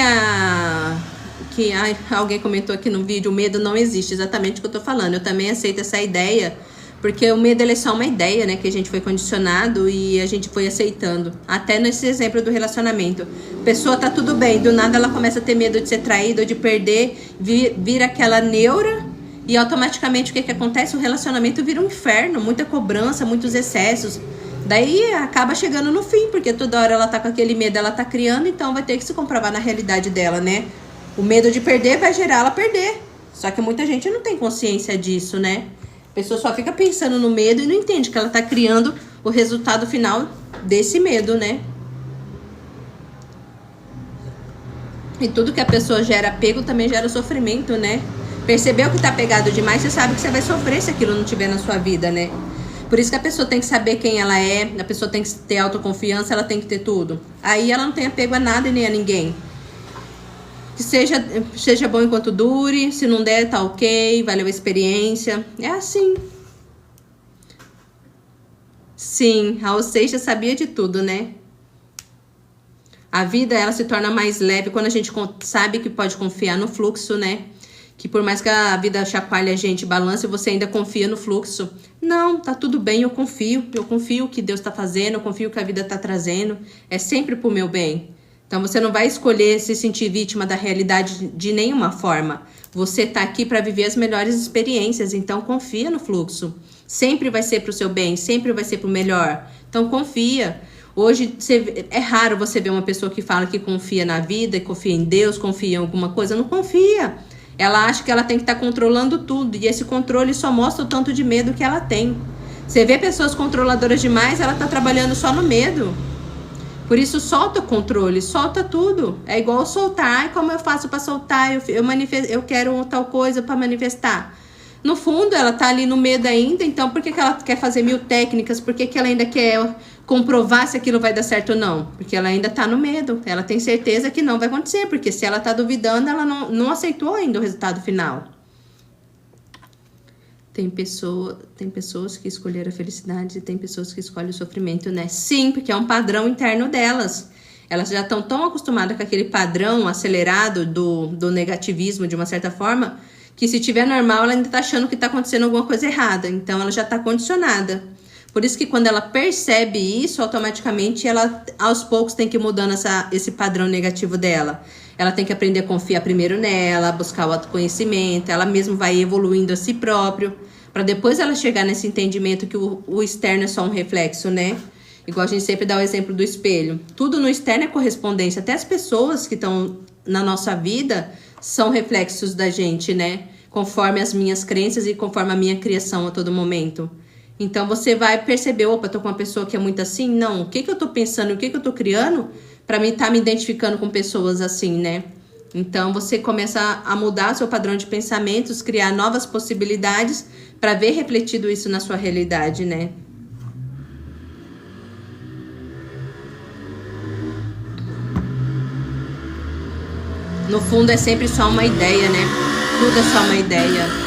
S1: alguém comentou aqui no vídeo, o medo não existe, exatamente o que eu tô falando. Eu também aceito essa ideia, porque o medo ele é só uma ideia, né, que a gente foi condicionado e a gente foi aceitando. Até nesse exemplo do relacionamento. A pessoa tá tudo bem, do nada ela começa a ter medo de ser traída ou de perder, vira aquela neura e automaticamente o que acontece? O relacionamento vira um inferno, muita cobrança, muitos excessos. Daí acaba chegando no fim, porque toda hora ela tá com aquele medo, ela tá criando, então vai ter que se comprovar na realidade dela, né? O medo de perder vai gerar ela perder. Só que muita gente não tem consciência disso, né? A pessoa só fica pensando no medo e não entende que ela tá criando o resultado final desse medo, né? E tudo que a pessoa gera apego também gera sofrimento, né? Percebeu que tá pegado demais, você sabe que você vai sofrer se aquilo não tiver na sua vida, né? Por isso que a pessoa tem que saber quem ela é, a pessoa tem que ter autoconfiança, ela tem que ter tudo. Aí ela não tem apego a nada e nem a ninguém. Que seja bom enquanto dure, se não der, tá ok, valeu a experiência. É assim. Sim, Raul Seixas sabia de tudo, né? A vida, ela se torna mais leve quando a gente sabe que pode confiar no fluxo, né? Que por mais que a vida chacoalhe a gente, balance, você ainda confia no fluxo. Não, tá tudo bem, eu confio que Deus tá fazendo, eu confio que a vida tá trazendo. É sempre pro meu bem. Então você não vai escolher se sentir vítima da realidade de nenhuma forma. Você tá aqui para viver as melhores experiências, então confia no fluxo. Sempre vai ser pro seu bem, sempre vai ser pro melhor. Então confia. Hoje é raro você ver uma pessoa que fala que confia na vida, confia em Deus, confia em alguma coisa. Não confia. Ela acha que ela tem que estar controlando tudo. E esse controle só mostra o tanto de medo que ela tem. Você vê pessoas controladoras demais, ela tá trabalhando só no medo. Por isso, solta o controle, solta tudo. É igual soltar. Ai, como eu faço para soltar? Eu quero tal coisa para manifestar. No fundo, ela tá ali no medo ainda. Então, por que ela quer fazer 1000 técnicas? Por que ela ainda quer comprovar se aquilo vai dar certo ou não? Porque ela ainda tá no medo. Ela tem certeza que não vai acontecer. Porque se ela tá duvidando, ela não aceitou ainda o resultado final. Tem pessoas que escolheram a felicidade e tem pessoas que escolhem o sofrimento, né? Sim, porque é um padrão interno delas. Elas já estão tão acostumadas com aquele padrão acelerado do negativismo, de uma certa forma, que se tiver normal, ela ainda tá achando que tá acontecendo alguma coisa errada. Então, ela já tá condicionada. Por isso que quando ela percebe isso, automaticamente, ela, aos poucos, tem que ir mudando esse padrão negativo dela. Ela tem que aprender a confiar primeiro nela, buscar o autoconhecimento, ela mesma vai evoluindo a si próprio, para depois ela chegar nesse entendimento que o externo é só um reflexo, né? Igual a gente sempre dá o exemplo do espelho. Tudo no externo é correspondência. Até as pessoas que estão na nossa vida são reflexos da gente, né? Conforme as minhas crenças e conforme a minha criação a todo momento. Então você vai perceber, opa, eu tô com uma pessoa que é muito assim? Não, o que eu tô pensando, o que eu tô criando para mim estar me identificando com pessoas assim, né? Então você começa a mudar seu padrão de pensamentos, criar novas possibilidades para ver refletido isso na sua realidade, né? No fundo é sempre só uma ideia, né? Tudo é só uma ideia.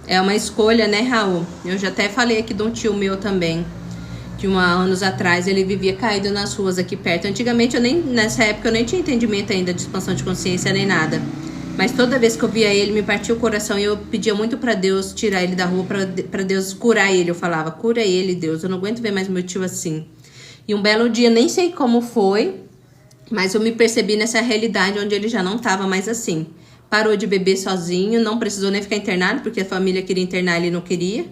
S1: É uma escolha, né, Raul? Eu já até falei aqui de um tio meu também, que anos atrás, ele vivia caído nas ruas aqui perto. Antigamente, nessa época, eu nem tinha entendimento ainda de expansão de consciência nem nada. Mas toda vez que eu via ele, me partia o coração e eu pedia muito pra Deus tirar ele da rua, pra Deus curar ele. Eu falava, cura ele, Deus, eu não aguento ver mais meu tio assim. E um belo dia, nem sei como foi, mas eu me percebi nessa realidade onde ele já não tava mais assim. Parou de beber sozinho, não precisou nem ficar internado, porque a família queria internar, ele não queria.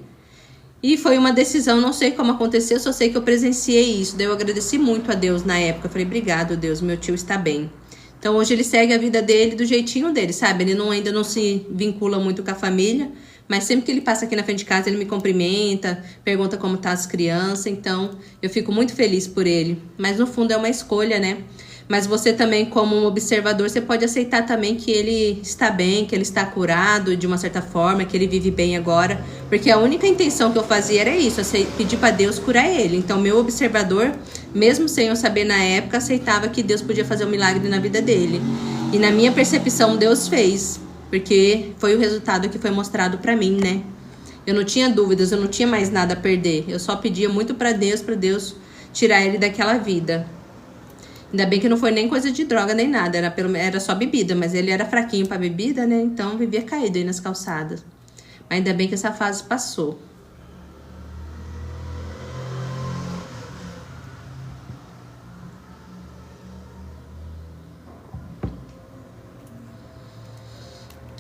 S1: E foi uma decisão, não sei como aconteceu, só sei que eu presenciei isso. Daí eu agradeci muito a Deus na época. Eu falei, obrigado, Deus, meu tio está bem. Então hoje ele segue a vida dele do jeitinho dele, sabe? Ele ainda não se vincula muito com a família, mas sempre que ele passa aqui na frente de casa, ele me cumprimenta, pergunta como tá as crianças. Então eu fico muito feliz por ele. Mas no fundo é uma escolha, né? Mas você também, como um observador, você pode aceitar também que ele está bem, que ele está curado de uma certa forma, que ele vive bem agora. Porque a única intenção que eu fazia era isso, pedir para Deus curar ele. Então, meu observador, mesmo sem eu saber na época, aceitava que Deus podia fazer um milagre na vida dele. E na minha percepção, Deus fez. Porque foi o resultado que foi mostrado para mim, né? Eu não tinha dúvidas, eu não tinha mais nada a perder. Eu só pedia muito para Deus tirar ele daquela vida. Ainda bem que não foi nem coisa de droga nem nada, era só bebida, mas ele era fraquinho pra bebida, né? Então vivia caído aí nas calçadas. Mas ainda bem que essa fase passou.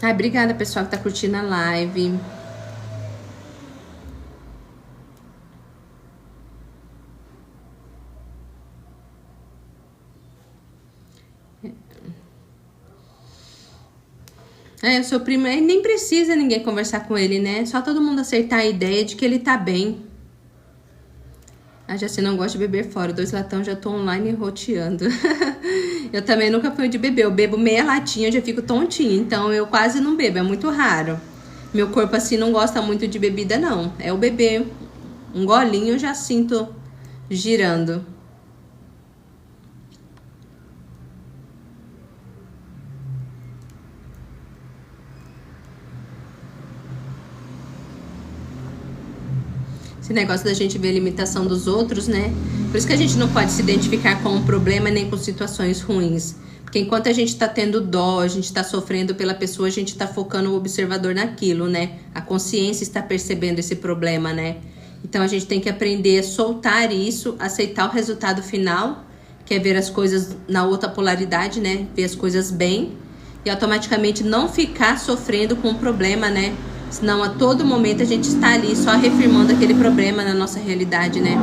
S1: Ai, obrigada, pessoal que tá curtindo a live. É, o seu primo, nem precisa ninguém conversar com ele, né? Só todo mundo aceitar a ideia de que ele tá bem. A Jaci não gosta de beber fora. 2 latão, já tô online roteando. Eu também nunca fui de beber. Eu bebo meia latinha, eu já fico tontinha. Então eu quase não bebo, é muito raro. Meu corpo assim não gosta muito de bebida, não. É o beber um golinho, eu já sinto girando. Esse negócio da gente ver a limitação dos outros, né? Por isso que a gente não pode se identificar com um problema nem com situações ruins. Porque enquanto a gente tá tendo dó, a gente tá sofrendo pela pessoa, a gente tá focando o observador naquilo, né? A consciência está percebendo esse problema, né? Então a gente tem que aprender a soltar isso, aceitar o resultado final, que é ver as coisas na outra polaridade, né? Ver as coisas bem e automaticamente não ficar sofrendo com o problema, né? Senão a todo momento a gente está ali só reafirmando aquele problema na nossa realidade, né?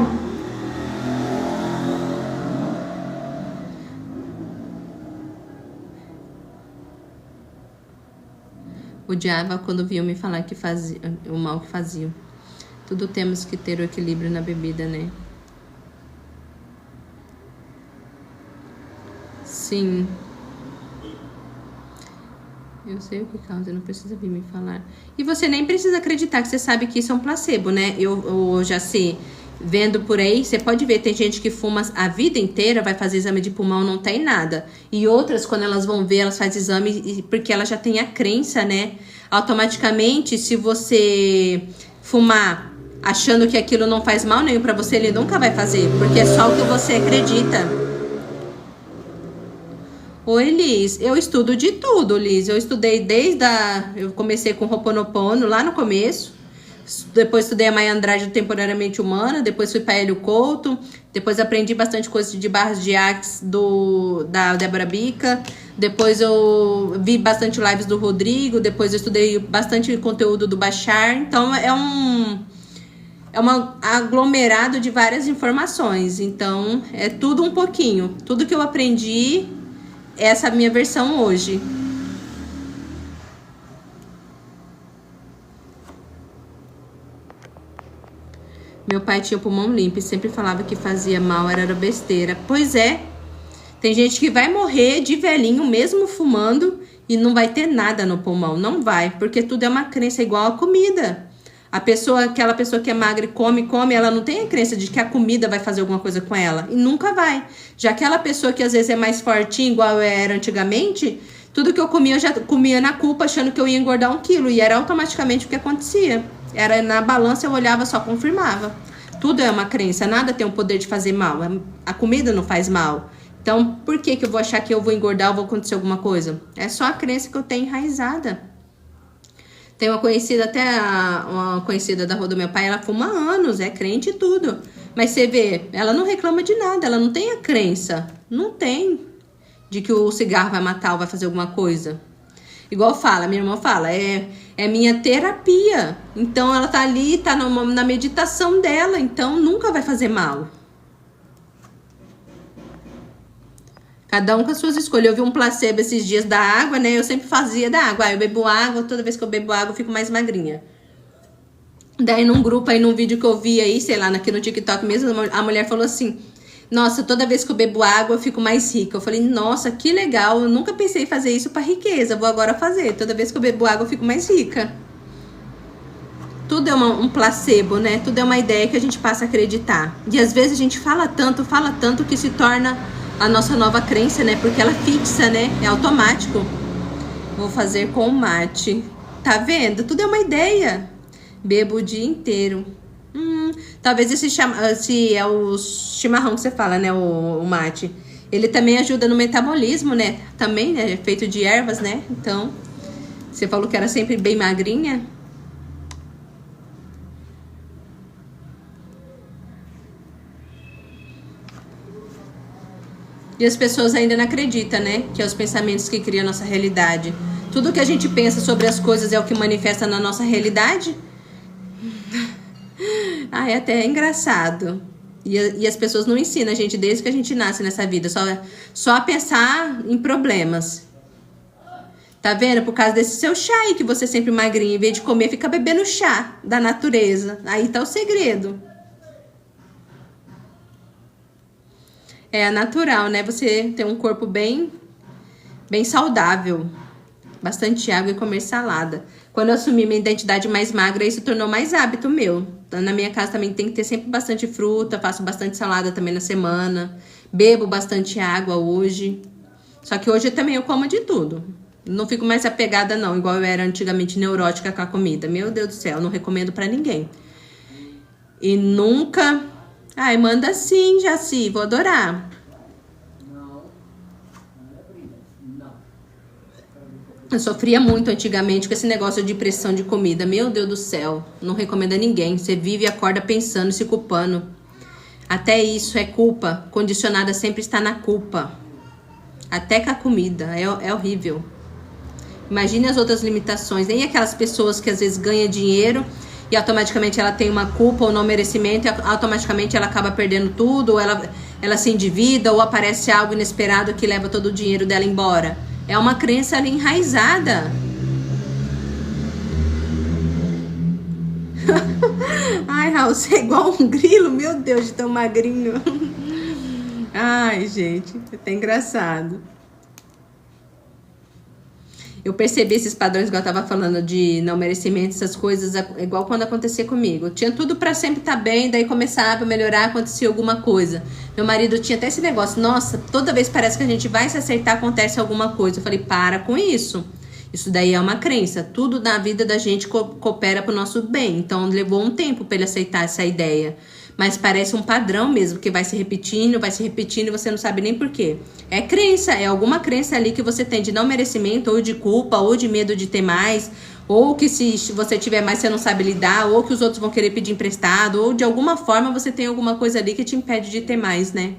S1: Odiava quando viam me falar que fazia o mal que faziam. Tudo temos que ter o equilíbrio na bebida, né? Sim. Eu sei o que causa, não precisa vir me falar. E você nem precisa acreditar que você sabe que isso é um placebo, né? Eu já sei, vendo por aí, você pode ver, tem gente que fuma a vida inteira, vai fazer exame de pulmão, não tem nada. E outras, quando elas vão ver, elas fazem exame porque ela já tem a crença, né? Automaticamente, se você fumar achando que aquilo não faz mal nenhum pra você, ele nunca vai fazer, porque é só o que você acredita. Oi, Liz. Eu estudo de tudo, Liz. Eu estudei eu comecei com Ho'oponopono lá no começo. Depois estudei a Maya Andrade do Temporariamente Humana. Depois fui para Hélio Couto. Depois aprendi bastante coisa de barras de Axe da Débora Bica. Depois eu vi bastante lives do Rodrigo. Depois eu estudei bastante conteúdo do Bashar. Então é um aglomerado de várias informações. Então é tudo um pouquinho. Tudo que eu aprendi, essa é a minha versão hoje. Meu pai tinha o pulmão limpo e sempre falava que fazia mal, era besteira. Pois é, tem gente que vai morrer de velhinho mesmo fumando e não vai ter nada no pulmão. Não vai, porque tudo é uma crença igual a comida. Aquela pessoa que é magra e come, ela não tem a crença de que a comida vai fazer alguma coisa com ela. E nunca vai. Já aquela pessoa que às vezes é mais fortinha, igual eu era antigamente, tudo que eu comia, eu já comia na culpa, achando que eu ia engordar 1 quilo. E era automaticamente o que acontecia. Era na balança, eu olhava, só confirmava. Tudo é uma crença, nada tem o poder de fazer mal. A comida não faz mal. Então, por que eu vou achar que eu vou engordar ou vou acontecer alguma coisa? É só a crença que eu tenho enraizada. Tem uma conhecida, até uma conhecida da rua do meu pai, ela fuma há anos, é crente e tudo. Mas você vê, ela não reclama de nada, ela não tem a crença. Não tem de que o cigarro vai matar ou vai fazer alguma coisa. Igual fala, minha irmã fala, é minha terapia. Então ela tá ali, tá na meditação dela, então nunca vai fazer mal. Cada um com as suas escolhas. Eu vi um placebo esses dias da água, né? Eu sempre fazia da água. Eu bebo água, toda vez que eu bebo água eu fico mais magrinha. Daí num grupo aí, num vídeo que eu vi aí, sei lá, aqui no TikTok mesmo, a mulher falou assim: nossa, toda vez que eu bebo água eu fico mais rica. Eu falei, nossa, que legal, eu nunca pensei em fazer isso pra riqueza, vou agora fazer. Toda vez que eu bebo água eu fico mais rica. Tudo é um placebo, né? Tudo é uma ideia que a gente passa a acreditar. E às vezes a gente fala tanto que se torna a nossa nova crença, né? Porque ela fixa, né? É automático. Vou fazer com mate. Tá vendo? Tudo é uma ideia. Bebo o dia inteiro. Talvez esse é o chimarrão que você fala, né? O mate. Ele também ajuda no metabolismo, né? Também, né? É feito de ervas, né? Então, você falou que era sempre bem magrinha. E as pessoas ainda não acreditam, né? Que é os pensamentos que criam a nossa realidade. Tudo que a gente pensa sobre as coisas é o que manifesta na nossa realidade. É até engraçado. E as pessoas não ensinam a gente desde que a gente nasce nessa vida. Só a pensar em problemas. Tá vendo? Por causa desse seu chá aí, que você sempre magrinha. Em vez de comer, fica bebendo chá da natureza. Aí tá o segredo. É natural, né? Você ter um corpo bem saudável. Bastante água e comer salada. Quando eu assumi minha identidade mais magra, isso tornou mais hábito meu. Na minha casa também tem que ter sempre bastante fruta. Faço bastante salada também na semana. Bebo bastante água hoje. Só que hoje também eu como de tudo. Não fico mais apegada não, igual eu era antigamente neurótica com a comida. Meu Deus do céu, não recomendo pra ninguém. E nunca... manda sim, Jaci, vou adorar. Eu sofria muito antigamente com esse negócio de pressão de comida. Meu Deus do céu, não recomendo a ninguém. Você vive e acorda pensando, se culpando. Até isso é culpa. Condicionada sempre está na culpa. Até com a comida. É horrível. Imagine as outras limitações. Nem aquelas pessoas que às vezes ganham dinheiro e automaticamente ela tem uma culpa ou não merecimento, e automaticamente ela acaba perdendo tudo, ou ela se endivida, ou aparece algo inesperado que leva todo o dinheiro dela embora. É uma crença ali enraizada. Ai, Raul, você é igual um grilo, meu Deus, de tão magrinho. Ai, gente, é até engraçado. Eu percebi esses padrões, igual eu tava falando, de não merecimento, essas coisas, igual quando acontecia comigo. Eu tinha tudo pra sempre estar bem, daí começava a melhorar, acontecia alguma coisa. Meu marido tinha até esse negócio, nossa, toda vez parece que a gente vai se acertar, acontece alguma coisa. Eu falei, para com isso. Isso daí é uma crença. Tudo na vida da gente coopera pro nosso bem. Então, levou um tempo pra ele aceitar essa ideia. Mas parece um padrão mesmo, que vai se repetindo e você não sabe nem por quê. É crença, é alguma crença ali que você tem de não merecimento, ou de culpa, ou de medo de ter mais, ou que se você tiver mais você não sabe lidar, ou que os outros vão querer pedir emprestado, ou de alguma forma você tem alguma coisa ali que te impede de ter mais, né?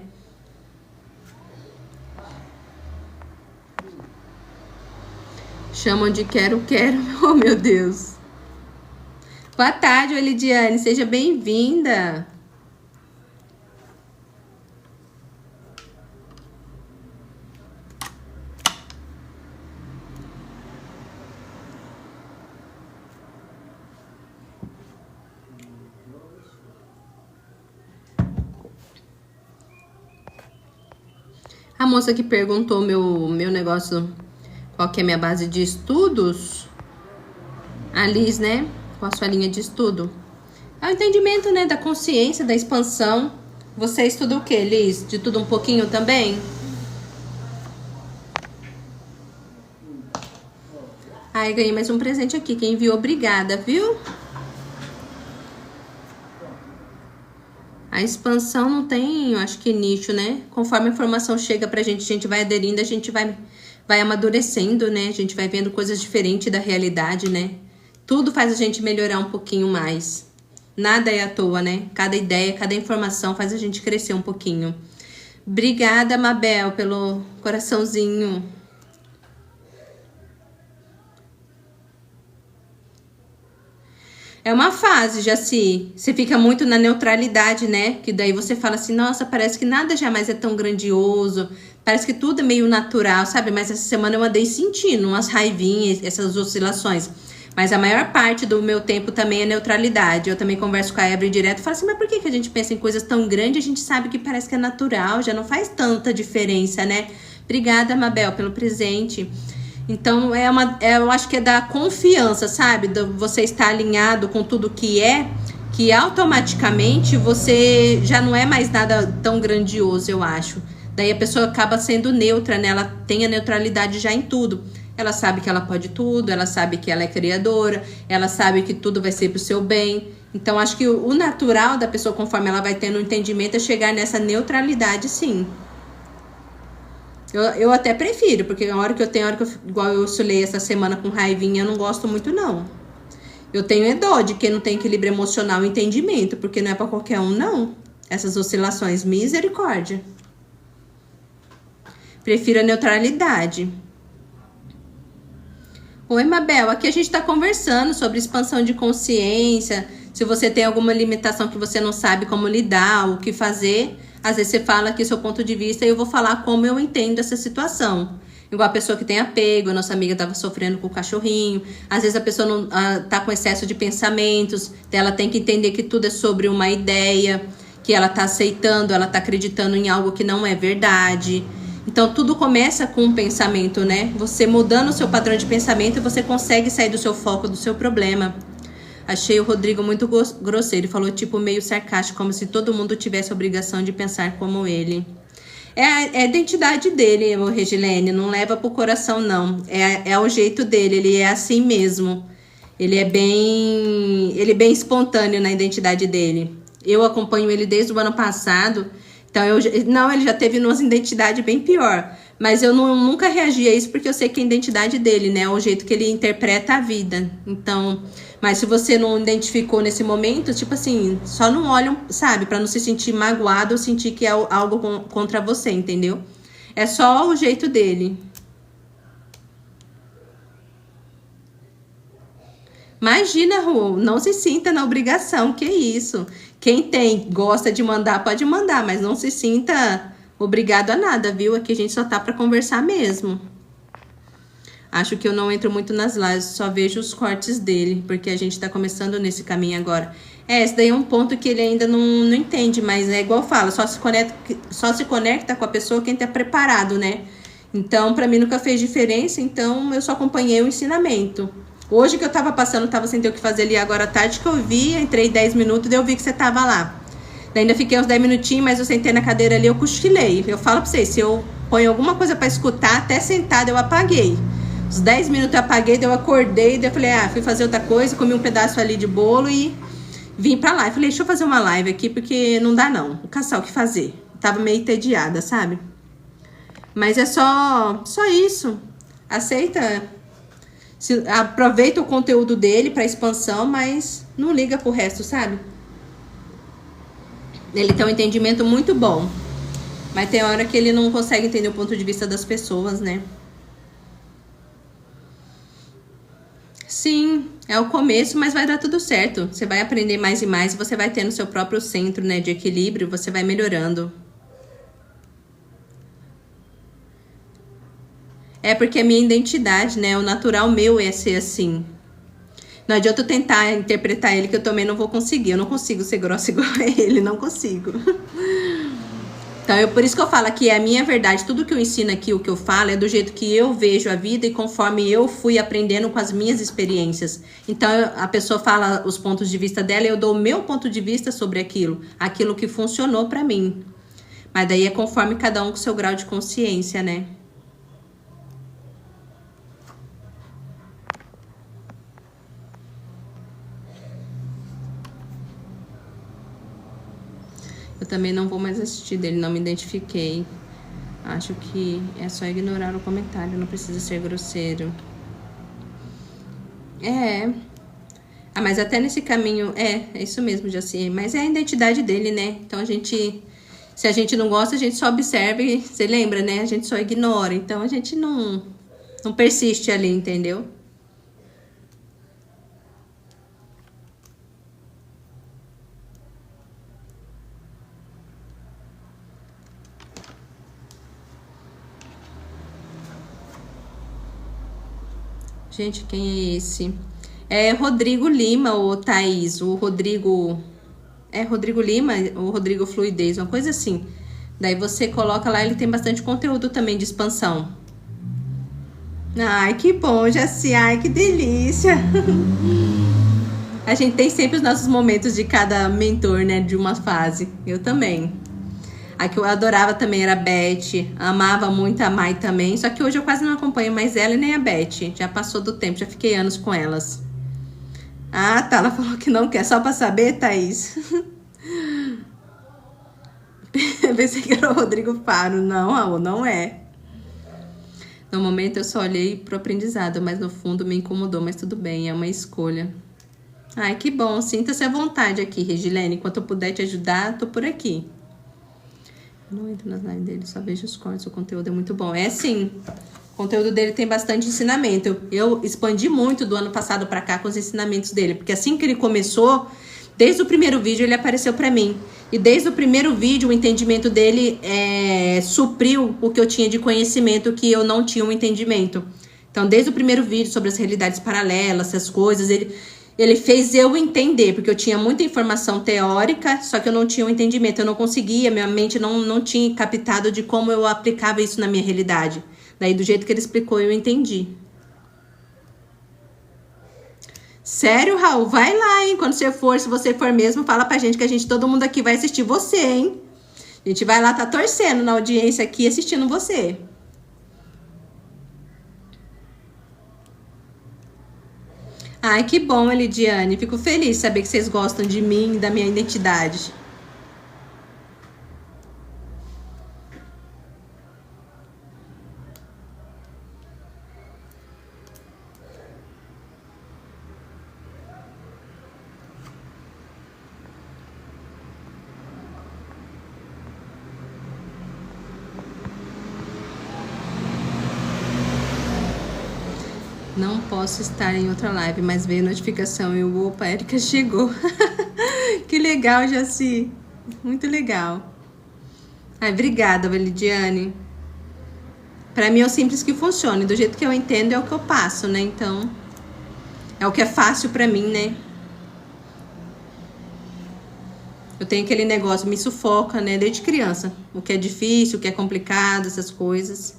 S1: Chamam de quero, oh meu Deus. Boa tarde, Elidiane, seja bem-vinda. A moça que perguntou meu negócio, qual que é a minha base de estudos, a Liz, né? Qual a sua linha de estudo? É o entendimento, né? Da consciência, da expansão. Você estuda o que, Liz? De tudo um pouquinho também? Ai, ganhei mais um presente aqui. Quem enviou, obrigada, viu? A expansão não tem, eu acho que nicho, né? Conforme a informação chega pra gente, a gente vai aderindo, a gente vai amadurecendo, né? A gente vai vendo coisas diferentes da realidade, né? Tudo faz a gente melhorar um pouquinho mais. Nada é à toa, né? Cada ideia, cada informação faz a gente crescer um pouquinho. Obrigada, Mabel, pelo coraçãozinho. É uma fase, Jaci. Você fica muito na neutralidade, né? Que daí você fala assim, nossa, parece que nada jamais é tão grandioso. Parece que tudo é meio natural, sabe? Mas essa semana eu andei sentindo umas raivinhas, essas oscilações. Mas a maior parte do meu tempo também é neutralidade. Eu também converso com a Evelyn direto e falo assim, mas por que a gente pensa em coisas tão grandes? A gente sabe que parece que é natural, já não faz tanta diferença, né? Obrigada, Mabel, pelo presente. Então, eu acho que é da confiança, sabe? Você estar alinhado com tudo que automaticamente você já não é mais nada tão grandioso, eu acho. Daí a pessoa acaba sendo neutra, né? Ela tem a neutralidade já em tudo. Ela sabe que ela pode tudo, ela sabe que ela é criadora, ela sabe que tudo vai ser pro seu bem. Então, acho que o natural da pessoa, conforme ela vai tendo um entendimento, é chegar nessa neutralidade, sim. Eu até prefiro, porque a hora que eu igual eu oscilei essa semana com raivinha, eu não gosto muito, não. Eu tenho dó de quem não tem equilíbrio emocional e entendimento, porque não é pra qualquer um, não. Essas oscilações, misericórdia. Prefiro a neutralidade. Oi, Mabel, aqui a gente tá conversando sobre expansão de consciência. Se você tem alguma limitação que você não sabe como lidar, o que fazer, às vezes você fala aqui seu ponto de vista e eu vou falar como eu entendo essa situação. Igual a pessoa que tem apego, a nossa amiga estava sofrendo com o cachorrinho. Às vezes a pessoa não tá com excesso de pensamentos, ela tem que entender que tudo é sobre uma ideia, que ela tá aceitando, ela tá acreditando em algo que não é verdade. Então, tudo começa com um pensamento, né? Você mudando o seu padrão de pensamento, você consegue sair do seu foco, do seu problema. Achei o Rodrigo muito grosseiro. Ele falou, tipo, meio sarcástico, como se todo mundo tivesse a obrigação de pensar como ele. É a identidade dele, o Regilene. Não leva pro coração, não. É o jeito dele. Ele é assim mesmo. Ele é bem espontâneo na identidade dele. Eu acompanho ele desde o ano passado. Então, ele já teve umas identidades bem pior. Mas eu nunca reagi a isso porque eu sei que é a identidade dele, né? É o jeito que ele interpreta a vida. Então, mas se você não identificou nesse momento, tipo assim, só não olham, sabe? Pra não se sentir magoado ou sentir que é algo contra você, entendeu? É só o jeito dele. Imagina, Ru, não se sinta na obrigação, que isso. Quem gosta de mandar, pode mandar, mas não se sinta obrigado a nada, viu? Aqui a gente só tá pra conversar mesmo. Acho que eu não entro muito nas lives, só vejo os cortes dele, porque a gente tá começando nesse caminho agora. Esse daí é um ponto que ele ainda não entende, mas é igual eu falo, só se conecta com a pessoa quem tá preparado, né? Então, pra mim nunca fez diferença, então eu só acompanhei o ensinamento. Hoje que eu tava passando, tava sem ter o que fazer ali agora à tarde, que eu vi, entrei 10 minutos, daí eu vi que você tava lá. Daí ainda fiquei uns 10 minutinhos, mas eu sentei na cadeira ali, eu cochilei. Eu falo pra vocês, se eu ponho alguma coisa pra escutar, até sentada eu apaguei. Os 10 minutos eu apaguei, daí eu acordei, daí eu falei, fui fazer outra coisa, comi um pedaço ali de bolo e vim pra lá. Eu falei, deixa eu fazer uma live aqui, porque não dá não, vou caçar o que fazer. Tava meio entediada, sabe? Mas é só isso. Aceita... aproveita o conteúdo dele para expansão, mas não liga pro resto, sabe? Ele tem um entendimento muito bom, mas tem hora que ele não consegue entender o ponto de vista das pessoas, né? Sim, é o começo, mas vai dar tudo certo. Você vai aprender mais e mais, você vai ter no seu próprio centro, né, de equilíbrio, você vai melhorando. É porque é minha identidade, né? O natural meu é ser assim. Não adianta eu tentar interpretar ele, que eu também não vou conseguir. Eu não consigo ser grossa igual a ele, não consigo. Então, por isso que eu falo que é a minha verdade. Tudo que eu ensino aqui, o que eu falo, é do jeito que eu vejo a vida e conforme eu fui aprendendo com as minhas experiências. Então, a pessoa fala os pontos de vista dela e eu dou o meu ponto de vista sobre aquilo que funcionou pra mim. Mas daí é conforme cada um com o seu grau de consciência, né? Também não vou mais assistir dele, não me identifiquei. Acho que é só ignorar o comentário, não precisa ser grosseiro. Ah, mas até nesse caminho, é isso mesmo, Jaci. Mas é a identidade dele, né? Então se a gente não gosta, a gente só observa e, você lembra, né? A gente só ignora. Então a gente não persiste ali, entendeu? Gente, quem é esse? É Rodrigo Lima, ou Thaís. O Rodrigo... É Rodrigo Lima ou Rodrigo Fluidez, uma coisa assim. Daí você coloca lá, ele tem bastante conteúdo também de expansão. Ai, que bom, Jaci. Ai, que delícia. A gente tem sempre os nossos momentos de cada mentor, né? De uma fase. Eu também. A que eu adorava também era a Beth. Amava muito a Mai também. Só que hoje eu quase não acompanho mais ela e nem a Beth. Já passou do tempo, já fiquei anos com elas. Ah, tá. Ela falou que não quer. Só pra saber, Thaís. Eu pensei que era o Rodrigo Faro. Não, Raul, não é. No momento eu só olhei pro aprendizado, mas no fundo me incomodou. Mas tudo bem, é uma escolha. Ai, que bom. Sinta-se à vontade aqui, Regilene. Enquanto eu puder te ajudar, tô por aqui. Não entro nas lives dele, só vejo os cortes. O conteúdo é muito bom. É sim. O conteúdo dele tem bastante ensinamento. Eu expandi muito do ano passado pra cá com os ensinamentos dele. Porque assim que ele começou, desde o primeiro vídeo ele apareceu pra mim. E desde o primeiro vídeo o entendimento dele supriu o que eu tinha de conhecimento que eu não tinha um entendimento. Então desde o primeiro vídeo sobre as realidades paralelas, essas coisas, ele fez eu entender, porque eu tinha muita informação teórica, só que eu não tinha um entendimento, eu não conseguia, minha mente não tinha captado de como eu aplicava isso na minha realidade. Daí, do jeito que ele explicou, eu entendi. Sério, Raul? Vai lá, hein? Quando você for, se você for mesmo, fala pra gente que todo mundo aqui vai assistir você, hein? A gente vai lá, tá torcendo na audiência aqui, assistindo você. Ai, que bom, Elidiane. Fico feliz de saber que vocês gostam de mim e da minha identidade. Não posso estar em outra live, mas veio a notificação e o opa, Erika chegou. Que legal, Jaci. Muito legal. Ai, obrigada, Validiane. Pra mim é o simples que funciona. Do jeito que eu entendo é o que eu passo, né? Então, é o que é fácil pra mim, né? Eu tenho aquele negócio, me sufoca, né? Desde criança. O que é difícil, o que é complicado, essas coisas.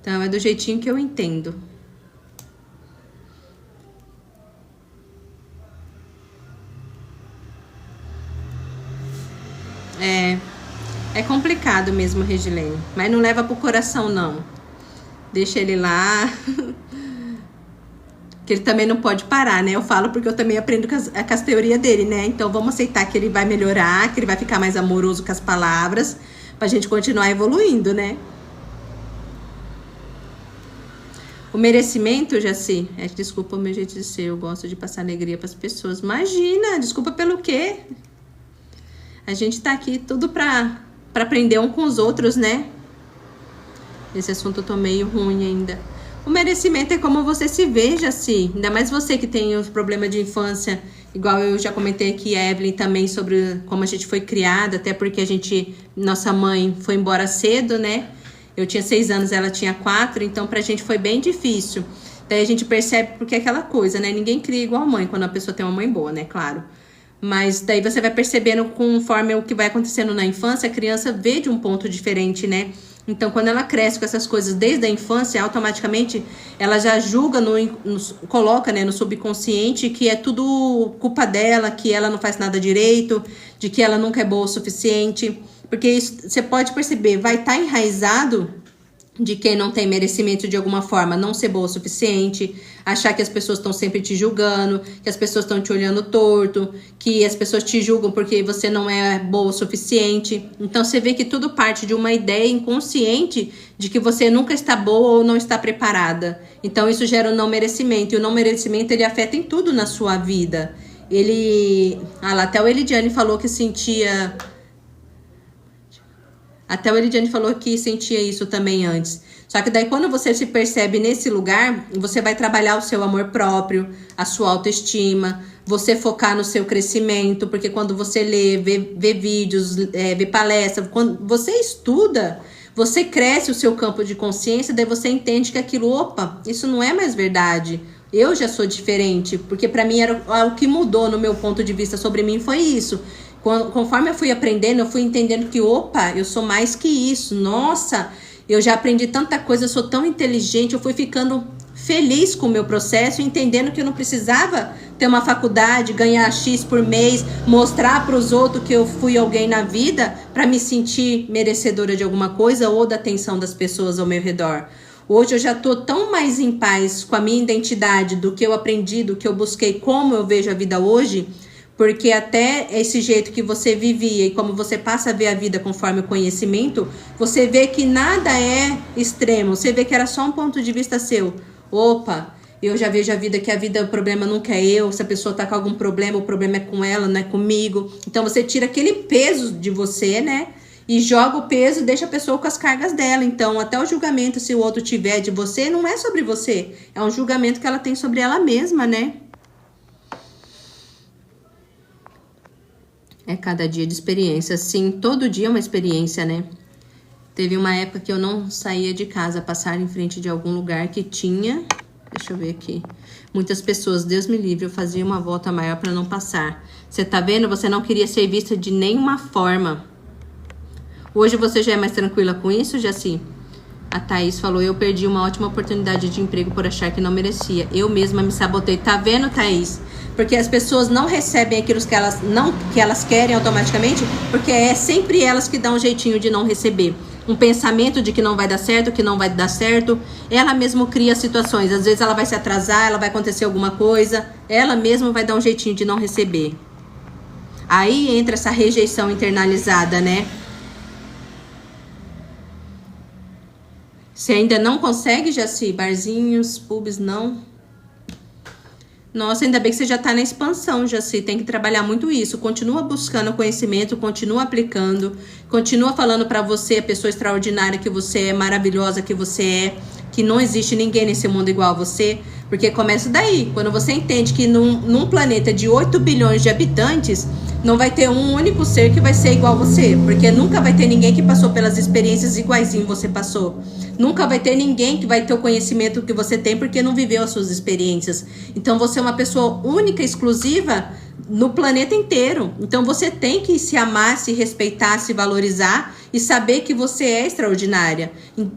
S1: Então, é do jeitinho que eu entendo. É complicado mesmo, Regilene. Mas não leva pro coração, não. Deixa ele lá. Que ele também não pode parar, né? Eu falo porque eu também aprendo com as teorias dele, né? Então vamos aceitar que ele vai melhorar, que ele vai ficar mais amoroso com as palavras, pra gente continuar evoluindo, né? O merecimento, Jaci, desculpa o meu jeito de ser, eu gosto de passar alegria pras pessoas. Imagina, desculpa pelo quê? A gente tá aqui tudo pra aprender um com os outros, né? Esse assunto eu tô meio ruim ainda. O merecimento é como você se vê, Jaci. Ainda mais você que tem os problemas de infância. Igual eu já comentei aqui, a Evelyn, também, sobre como a gente foi criada. Até porque nossa mãe foi embora cedo, né? Eu tinha 6 anos, ela tinha 4. Então, pra gente foi bem difícil. Daí a gente percebe porque é aquela coisa, né? Ninguém cria igual a mãe, quando a pessoa tem uma mãe boa, né? Claro. Mas daí você vai percebendo, conforme o que vai acontecendo na infância, a criança vê de um ponto diferente, né? Então, quando ela cresce com essas coisas desde a infância, automaticamente ela já julga, coloca, né, no subconsciente que é tudo culpa dela, que ela não faz nada direito, de que ela nunca é boa o suficiente. Porque isso, você pode perceber, vai estar enraizado de quem não tem merecimento de alguma forma, não ser boa o suficiente, achar que as pessoas estão sempre te julgando, que as pessoas estão te olhando torto, que as pessoas te julgam porque você não é boa o suficiente. Então você vê que tudo parte de uma ideia inconsciente de que você nunca está boa ou não está preparada. Então isso gera um não merecimento, e o não merecimento ele afeta em tudo na sua vida. Até o Elidiane falou que sentia... Até o Elidiane falou que sentia isso também antes. Só que daí quando você se percebe nesse lugar, você vai trabalhar o seu amor próprio, a sua autoestima, você focar no seu crescimento, porque quando você lê, vê vídeos, vê palestras, quando você estuda, você cresce o seu campo de consciência, daí você entende que aquilo, opa, isso não é mais verdade. Eu já sou diferente, porque pra mim era o que mudou no meu ponto de vista sobre mim foi isso. Conforme eu fui aprendendo, eu fui entendendo que, opa, eu sou mais que isso. Nossa, eu já aprendi tanta coisa, eu sou tão inteligente. Eu fui ficando feliz com o meu processo, entendendo que eu não precisava ter uma faculdade, ganhar X por mês, mostrar para os outros que eu fui alguém na vida para me sentir merecedora de alguma coisa ou da atenção das pessoas ao meu redor. Hoje eu já tô tão mais em paz com a minha identidade, do que eu aprendi, do que eu busquei, como eu vejo a vida hoje. Porque até esse jeito que você vivia e como você passa a ver a vida conforme o conhecimento, você vê que nada é extremo. Você vê que era só um ponto de vista seu. Opa, eu já vejo a vida que o problema nunca é eu. Se a pessoa tá com algum problema, o problema é com ela, não é comigo. Então você tira aquele peso de você, né? E joga o peso e deixa a pessoa com as cargas dela. Então até o julgamento, se o outro tiver de você, não é sobre você. É um julgamento que ela tem sobre ela mesma, né? É cada dia de experiência. Sim, todo dia é uma experiência, né? Teve uma época que eu não saía de casa, passar em frente de algum lugar que tinha... Deixa eu ver aqui. Muitas pessoas, Deus me livre, eu fazia uma volta maior para não passar. Você tá vendo? Você não queria ser vista de nenhuma forma. Hoje você já é mais tranquila com isso, Jaci? A Thaís falou, eu perdi uma ótima oportunidade de emprego por achar que não merecia. Eu mesma me sabotei. Tá vendo, Thaís? Porque as pessoas não recebem aquilo que elas querem automaticamente, porque é sempre elas que dão um jeitinho de não receber. Um pensamento de que não vai dar certo, que não vai dar certo. Ela mesma cria situações. Às vezes ela vai se atrasar, ela vai acontecer alguma coisa. Ela mesma vai dar um jeitinho de não receber. Aí entra essa rejeição internalizada, né? Você ainda não consegue, Jaci? Barzinhos, pubs, não? Nossa, ainda bem que você já tá na expansão, Jaci. Tem que trabalhar muito isso. Continua buscando conhecimento, continua aplicando, continua falando pra você, a pessoa extraordinária que você é, maravilhosa que você é, que não existe ninguém nesse mundo igual a você. Porque começa daí. Quando você entende que num planeta de 8 bilhões de habitantes, não vai ter um único ser que vai ser igual a você. Porque nunca vai ter ninguém que passou pelas experiências iguaizinho você passou. Nunca vai ter ninguém que vai ter o conhecimento que você tem porque não viveu as suas experiências. Então você é uma pessoa única, exclusiva no planeta inteiro. Então você tem que se amar, se respeitar, se valorizar e saber que você é extraordinária.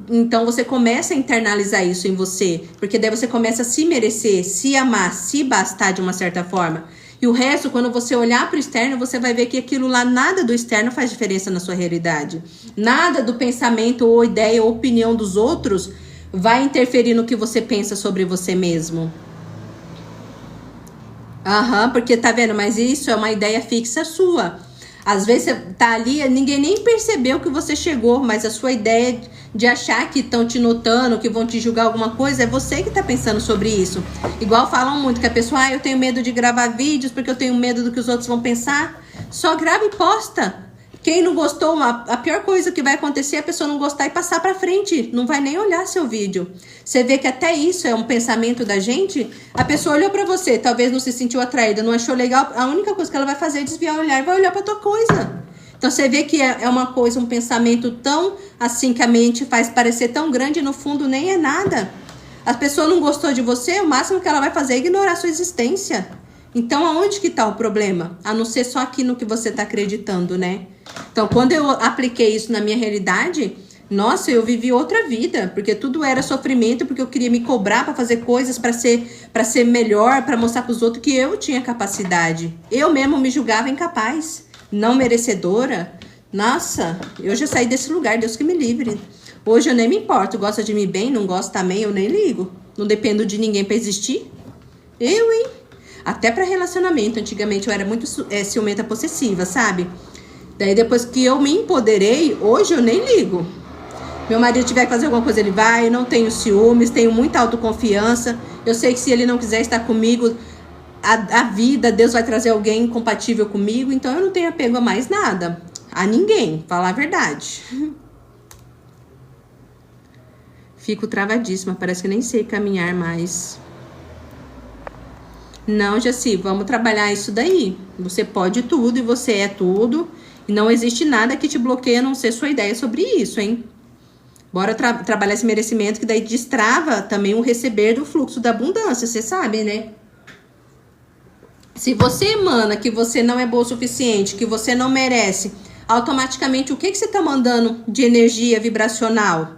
S1: Então você começa a internalizar isso em você, porque daí você começa a se merecer, se amar, se bastar de uma certa forma. E o resto, quando você olhar para o externo, você vai ver que aquilo lá, nada do externo faz diferença na sua realidade. Nada do pensamento ou ideia ou opinião dos outros vai interferir no que você pensa sobre você mesmo. Porque tá vendo? Mas isso é uma ideia fixa sua. Às vezes você tá ali, ninguém nem percebeu que você chegou, mas a sua ideia de achar que estão te notando, que vão te julgar alguma coisa, é você que tá pensando sobre isso. Igual falam muito que a pessoa, eu tenho medo de gravar vídeos porque eu tenho medo do que os outros vão pensar. Só grava e posta. Quem não gostou, a pior coisa que vai acontecer é a pessoa não gostar e passar pra frente. Não vai nem olhar seu vídeo. Você vê que até isso é um pensamento da gente. A pessoa olhou pra você, talvez não se sentiu atraída, não achou legal. A única coisa que ela vai fazer é desviar o olhar e vai olhar pra tua coisa. Então você vê que é uma coisa, um pensamento tão assim que a mente faz parecer tão grande e no fundo nem é nada. A pessoa não gostou de você, o máximo que ela vai fazer é ignorar a sua existência. Então aonde que tá o problema? A não ser só aqui no que você tá acreditando, né? Então quando eu apliquei isso na minha realidade, nossa, eu vivi outra vida, porque tudo era sofrimento, porque eu queria me cobrar para fazer coisas para ser melhor, para mostrar para os outros que eu tinha capacidade. Eu mesmo me julgava incapaz, não merecedora. Nossa, eu já saí desse lugar, Deus que me livre. Hoje eu nem me importo. Gosta de mim bem, não gosta também, eu nem ligo. Não dependo de ninguém pra existir. Eu, hein? Até pra relacionamento. Antigamente eu era muito ciumenta possessiva, sabe? Daí depois que eu me empoderei, hoje eu nem ligo. Meu marido tiver que fazer alguma coisa, ele vai. Eu não tenho ciúmes, tenho muita autoconfiança. Eu sei que se ele não quiser estar comigo, a vida, Deus vai trazer alguém compatível comigo. Então eu não tenho apego a mais nada. A ninguém, falar a verdade. Fico travadíssima, parece que nem sei caminhar mais. Não, Jaci, vamos trabalhar isso daí. Você pode tudo e você é tudo. E não existe nada que te bloqueie a não ser sua ideia sobre isso, hein? Bora trabalhar esse merecimento, que daí destrava também o receber do fluxo da abundância, você sabe, né? Se você emana que você não é boa o suficiente, que você não merece, automaticamente o que você tá mandando de energia vibracional?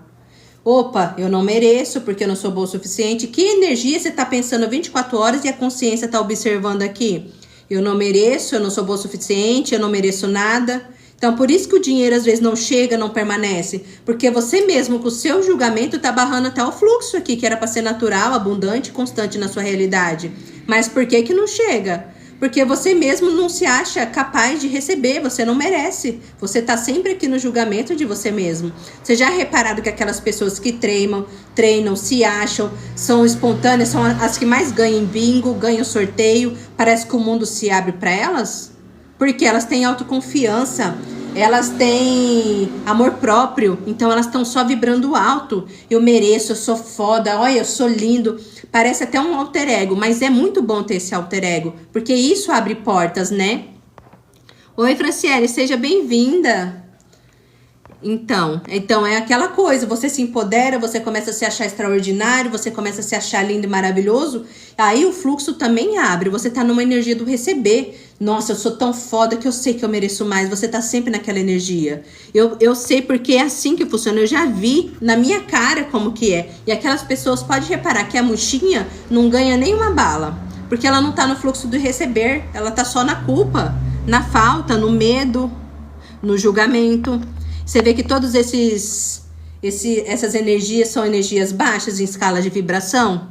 S1: Opa, eu não mereço porque eu não sou boa o suficiente. Que energia você tá pensando 24 horas e a consciência tá observando aqui? Eu não mereço, eu não sou boa o suficiente, eu não mereço nada. Então, por isso que o dinheiro às vezes não chega, não permanece. Porque você mesmo, com o seu julgamento, tá barrando até o fluxo aqui, que era para ser natural, abundante, constante na sua realidade. Mas por que que não chega? Porque você mesmo não se acha capaz de receber, você não merece. Você tá sempre aqui no julgamento de você mesmo. Você já reparado que aquelas pessoas que treinam, se acham, são espontâneas, são as que mais ganham em bingo, ganham sorteio, parece que o mundo se abre para elas? Porque elas têm autoconfiança, elas têm amor próprio, então elas estão só vibrando alto. Eu mereço, eu sou foda, olha, eu sou lindo. Parece até um alter ego, mas é muito bom ter esse alter ego, porque isso abre portas, né? Oi, Franciele, seja bem-vinda. Então é aquela coisa, você se empodera, você começa a se achar extraordinário, você começa a se achar lindo e maravilhoso, aí o fluxo também abre, você tá numa energia do receber. Nossa, eu sou tão foda que eu sei que eu mereço mais, você tá sempre naquela energia. Eu sei porque é assim que funciona, eu já vi na minha cara como que é. E aquelas pessoas, pode reparar que a mochinha não ganha nenhuma bala, porque ela não tá no fluxo do receber, ela tá só na culpa, na falta, no medo, no julgamento. Você vê que todos essas energias são energias baixas em escala de vibração?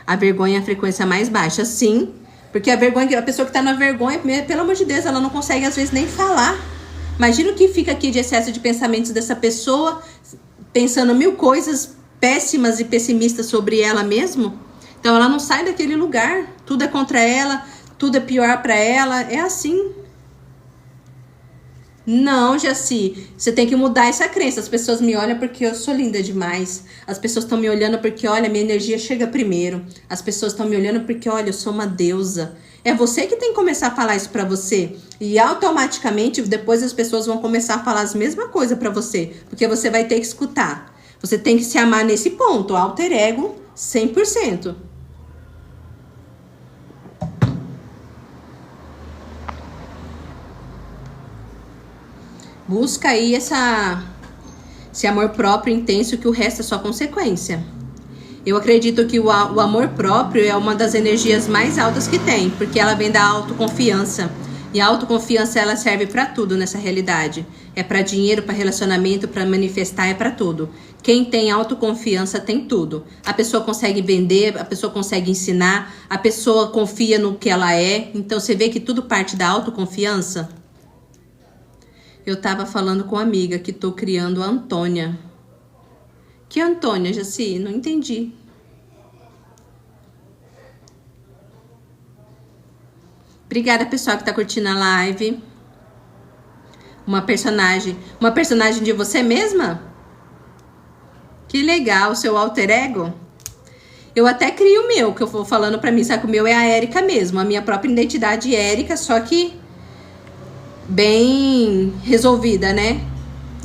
S1: A vergonha é a frequência mais baixa, sim. Porque a vergonha, a pessoa que tá na vergonha, pelo amor de Deus, ela não consegue às vezes nem falar. Imagina o que fica aqui de excesso de pensamentos dessa pessoa, pensando 1000 coisas péssimas e pessimistas sobre ela mesmo. Então ela não sai daquele lugar. Tudo é contra ela, tudo é pior pra ela. É assim. Não, Jaci, você tem que mudar essa crença. As pessoas me olham porque eu sou linda demais. As pessoas estão me olhando porque, olha, minha energia chega primeiro. As pessoas estão me olhando porque, olha, eu sou uma deusa. É você que tem que começar a falar isso pra você. E automaticamente, depois as pessoas vão começar a falar as mesmas coisas pra você. Porque você vai ter que escutar. Você tem que se amar nesse ponto. Alter ego, 100%. Busca aí esse amor próprio intenso, que o resto é só consequência. Eu acredito que o amor próprio é uma das energias mais altas que tem, porque ela vem da autoconfiança. E a autoconfiança, ela serve para tudo nessa realidade. É para dinheiro, para relacionamento, para manifestar, é para tudo. Quem tem autoconfiança tem tudo. A pessoa consegue vender, a pessoa consegue ensinar, a pessoa confia no que ela é. Então você vê que tudo parte da autoconfiança. Eu tava falando com uma amiga que tô criando a Antônia. Que Antônia, Jaci? Não entendi. Obrigada, pessoal, que tá curtindo a live. Uma personagem de você mesma? Que legal, seu alter ego. Eu até crio o meu, que eu vou falando pra mim, sabe que o meu é a Érica mesmo, a minha própria identidade Érica, só que bem resolvida, né?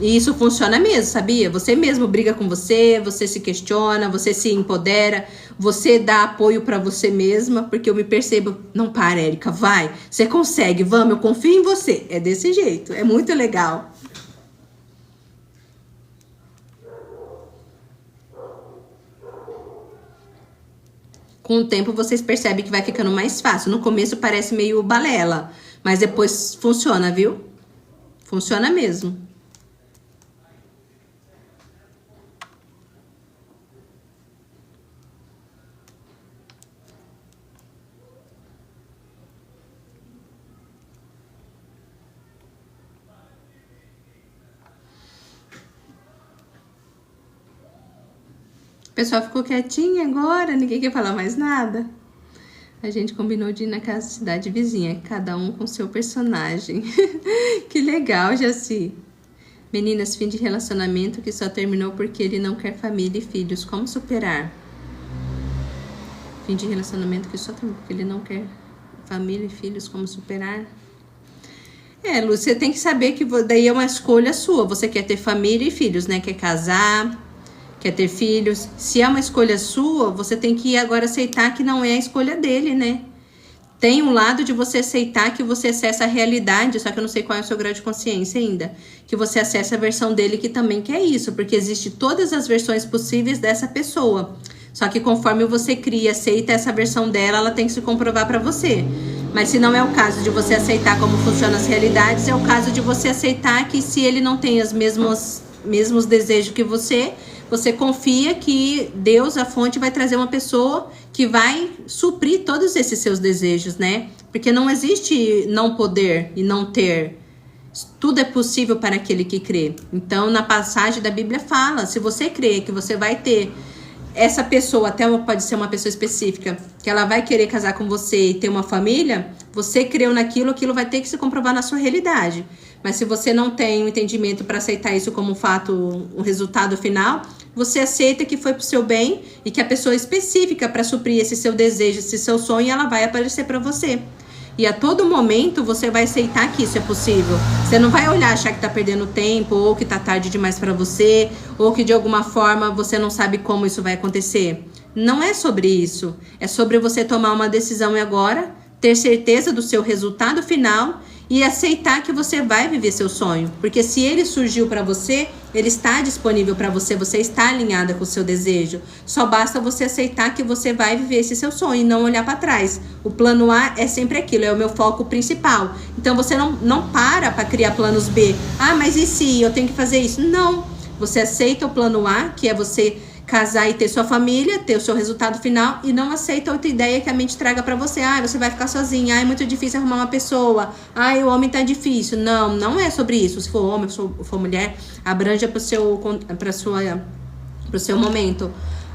S1: E isso funciona mesmo, sabia? Você mesmo briga com você, você se questiona, você se empodera, você dá apoio pra você mesma, porque eu me percebo, não para, Érica, vai, você consegue, vamos, eu confio em você. É desse jeito, é muito legal. Com o tempo vocês percebem que vai ficando mais fácil. No começo parece meio balela, mas depois funciona, viu? Funciona mesmo. pessoal ficou quietinho agora, ninguém quer falar mais nada. A gente combinou de ir na casa da cidade vizinha, cada um com seu personagem. Que legal, Jaci. Meninas, fim de relacionamento que só terminou porque ele não quer família e filhos. Como superar? Fim de relacionamento que só terminou porque ele não quer família e filhos. Como superar? Lu, você tem que saber que daí é uma escolha sua. Você quer ter família e filhos, né? Quer casar, quer ter filhos. Se é uma escolha sua, você tem que agora aceitar que não é a escolha dele, né? Tem um lado de você aceitar que você acessa a realidade, só que eu não sei qual é o seu grau de consciência ainda. Que você acessa a versão dele que também quer isso, porque existe todas as versões possíveis dessa pessoa. Só que conforme você cria, aceita essa versão dela, ela tem que se comprovar pra você. Mas se não é o caso de você aceitar como funcionam as realidades, é o caso de você aceitar que se ele não tem os mesmos desejos que você confia que Deus, a fonte, vai trazer uma pessoa que vai suprir todos esses seus desejos, né? Porque não existe não poder e não ter. Tudo é possível para aquele que crê. Então, na passagem da Bíblia fala, se você crê que você vai ter essa pessoa, até pode ser uma pessoa específica, que ela vai querer casar com você e ter uma família, você creu naquilo, aquilo vai ter que se comprovar na sua realidade. Mas se você não tem um entendimento para aceitar isso como um fato, um resultado final, você aceita que foi pro seu bem e que a pessoa específica para suprir esse seu desejo, esse seu sonho, ela vai aparecer para você. E a todo momento você vai aceitar que isso é possível. Você não vai olhar, achar que tá perdendo tempo, ou que tá tarde demais para você, ou que de alguma forma você não sabe como isso vai acontecer. Não é sobre isso. É sobre você tomar uma decisão agora, ter certeza do seu resultado final e aceitar que você vai viver seu sonho. Porque se ele surgiu para você, ele está disponível para você, você está alinhada com o seu desejo. Só basta você aceitar que você vai viver esse seu sonho e não olhar para trás. O plano A é sempre aquilo, é o meu foco principal. Então você não para criar planos B. Ah, mas e se eu tenho que fazer isso? Não. Você aceita o plano A, que é você casar e ter sua família, ter o seu resultado final, e não aceita outra ideia que a mente traga pra você. Ah, você vai ficar sozinha. Ah, é muito difícil arrumar uma pessoa. Ah, o homem tá difícil. Não, não é sobre isso. Se for homem, se for mulher, abranja pro seu momento.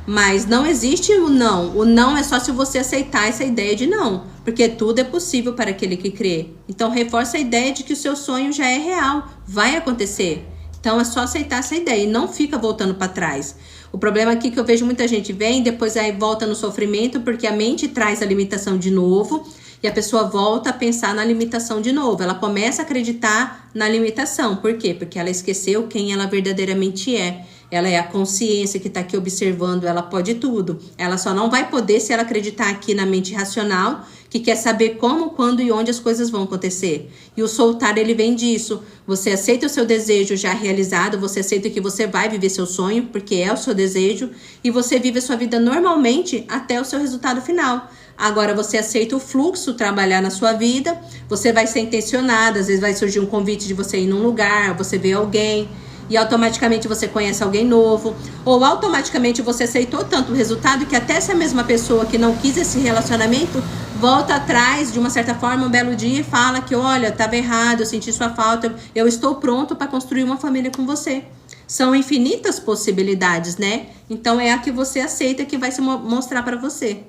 S1: Mas não existe o não. O não é só se você aceitar essa ideia de não. Porque tudo é possível para aquele que crê. Então, reforça a ideia de que o seu sonho já é real. Vai acontecer. Então, é só aceitar essa ideia e não fica voltando para trás. O problema aqui que eu vejo muita gente vem, depois aí volta no sofrimento, porque a mente traz a limitação de novo e a pessoa volta a pensar na limitação de novo. Ela começa a acreditar na limitação. Por quê? Porque ela esqueceu quem ela verdadeiramente é. Ela é a consciência que está aqui observando, ela pode tudo. Ela só não vai poder se ela acreditar aqui na mente racional, que quer saber como, quando e onde as coisas vão acontecer. E o soltar, ele vem disso. Você aceita o seu desejo já realizado, você aceita que você vai viver seu sonho, porque é o seu desejo, e você vive a sua vida normalmente até o seu resultado final. Agora você aceita o fluxo, trabalhar na sua vida, você vai ser intencionada, às vezes vai surgir um convite de você ir num lugar, você vê alguém, e automaticamente você conhece alguém novo, ou automaticamente você aceitou tanto o resultado que até essa mesma pessoa que não quis esse relacionamento volta atrás de uma certa forma um belo dia e fala que olha, estava errado, eu senti sua falta, eu estou pronto para construir uma família com você. São infinitas possibilidades, né? Então é a que você aceita que vai se mostrar para você.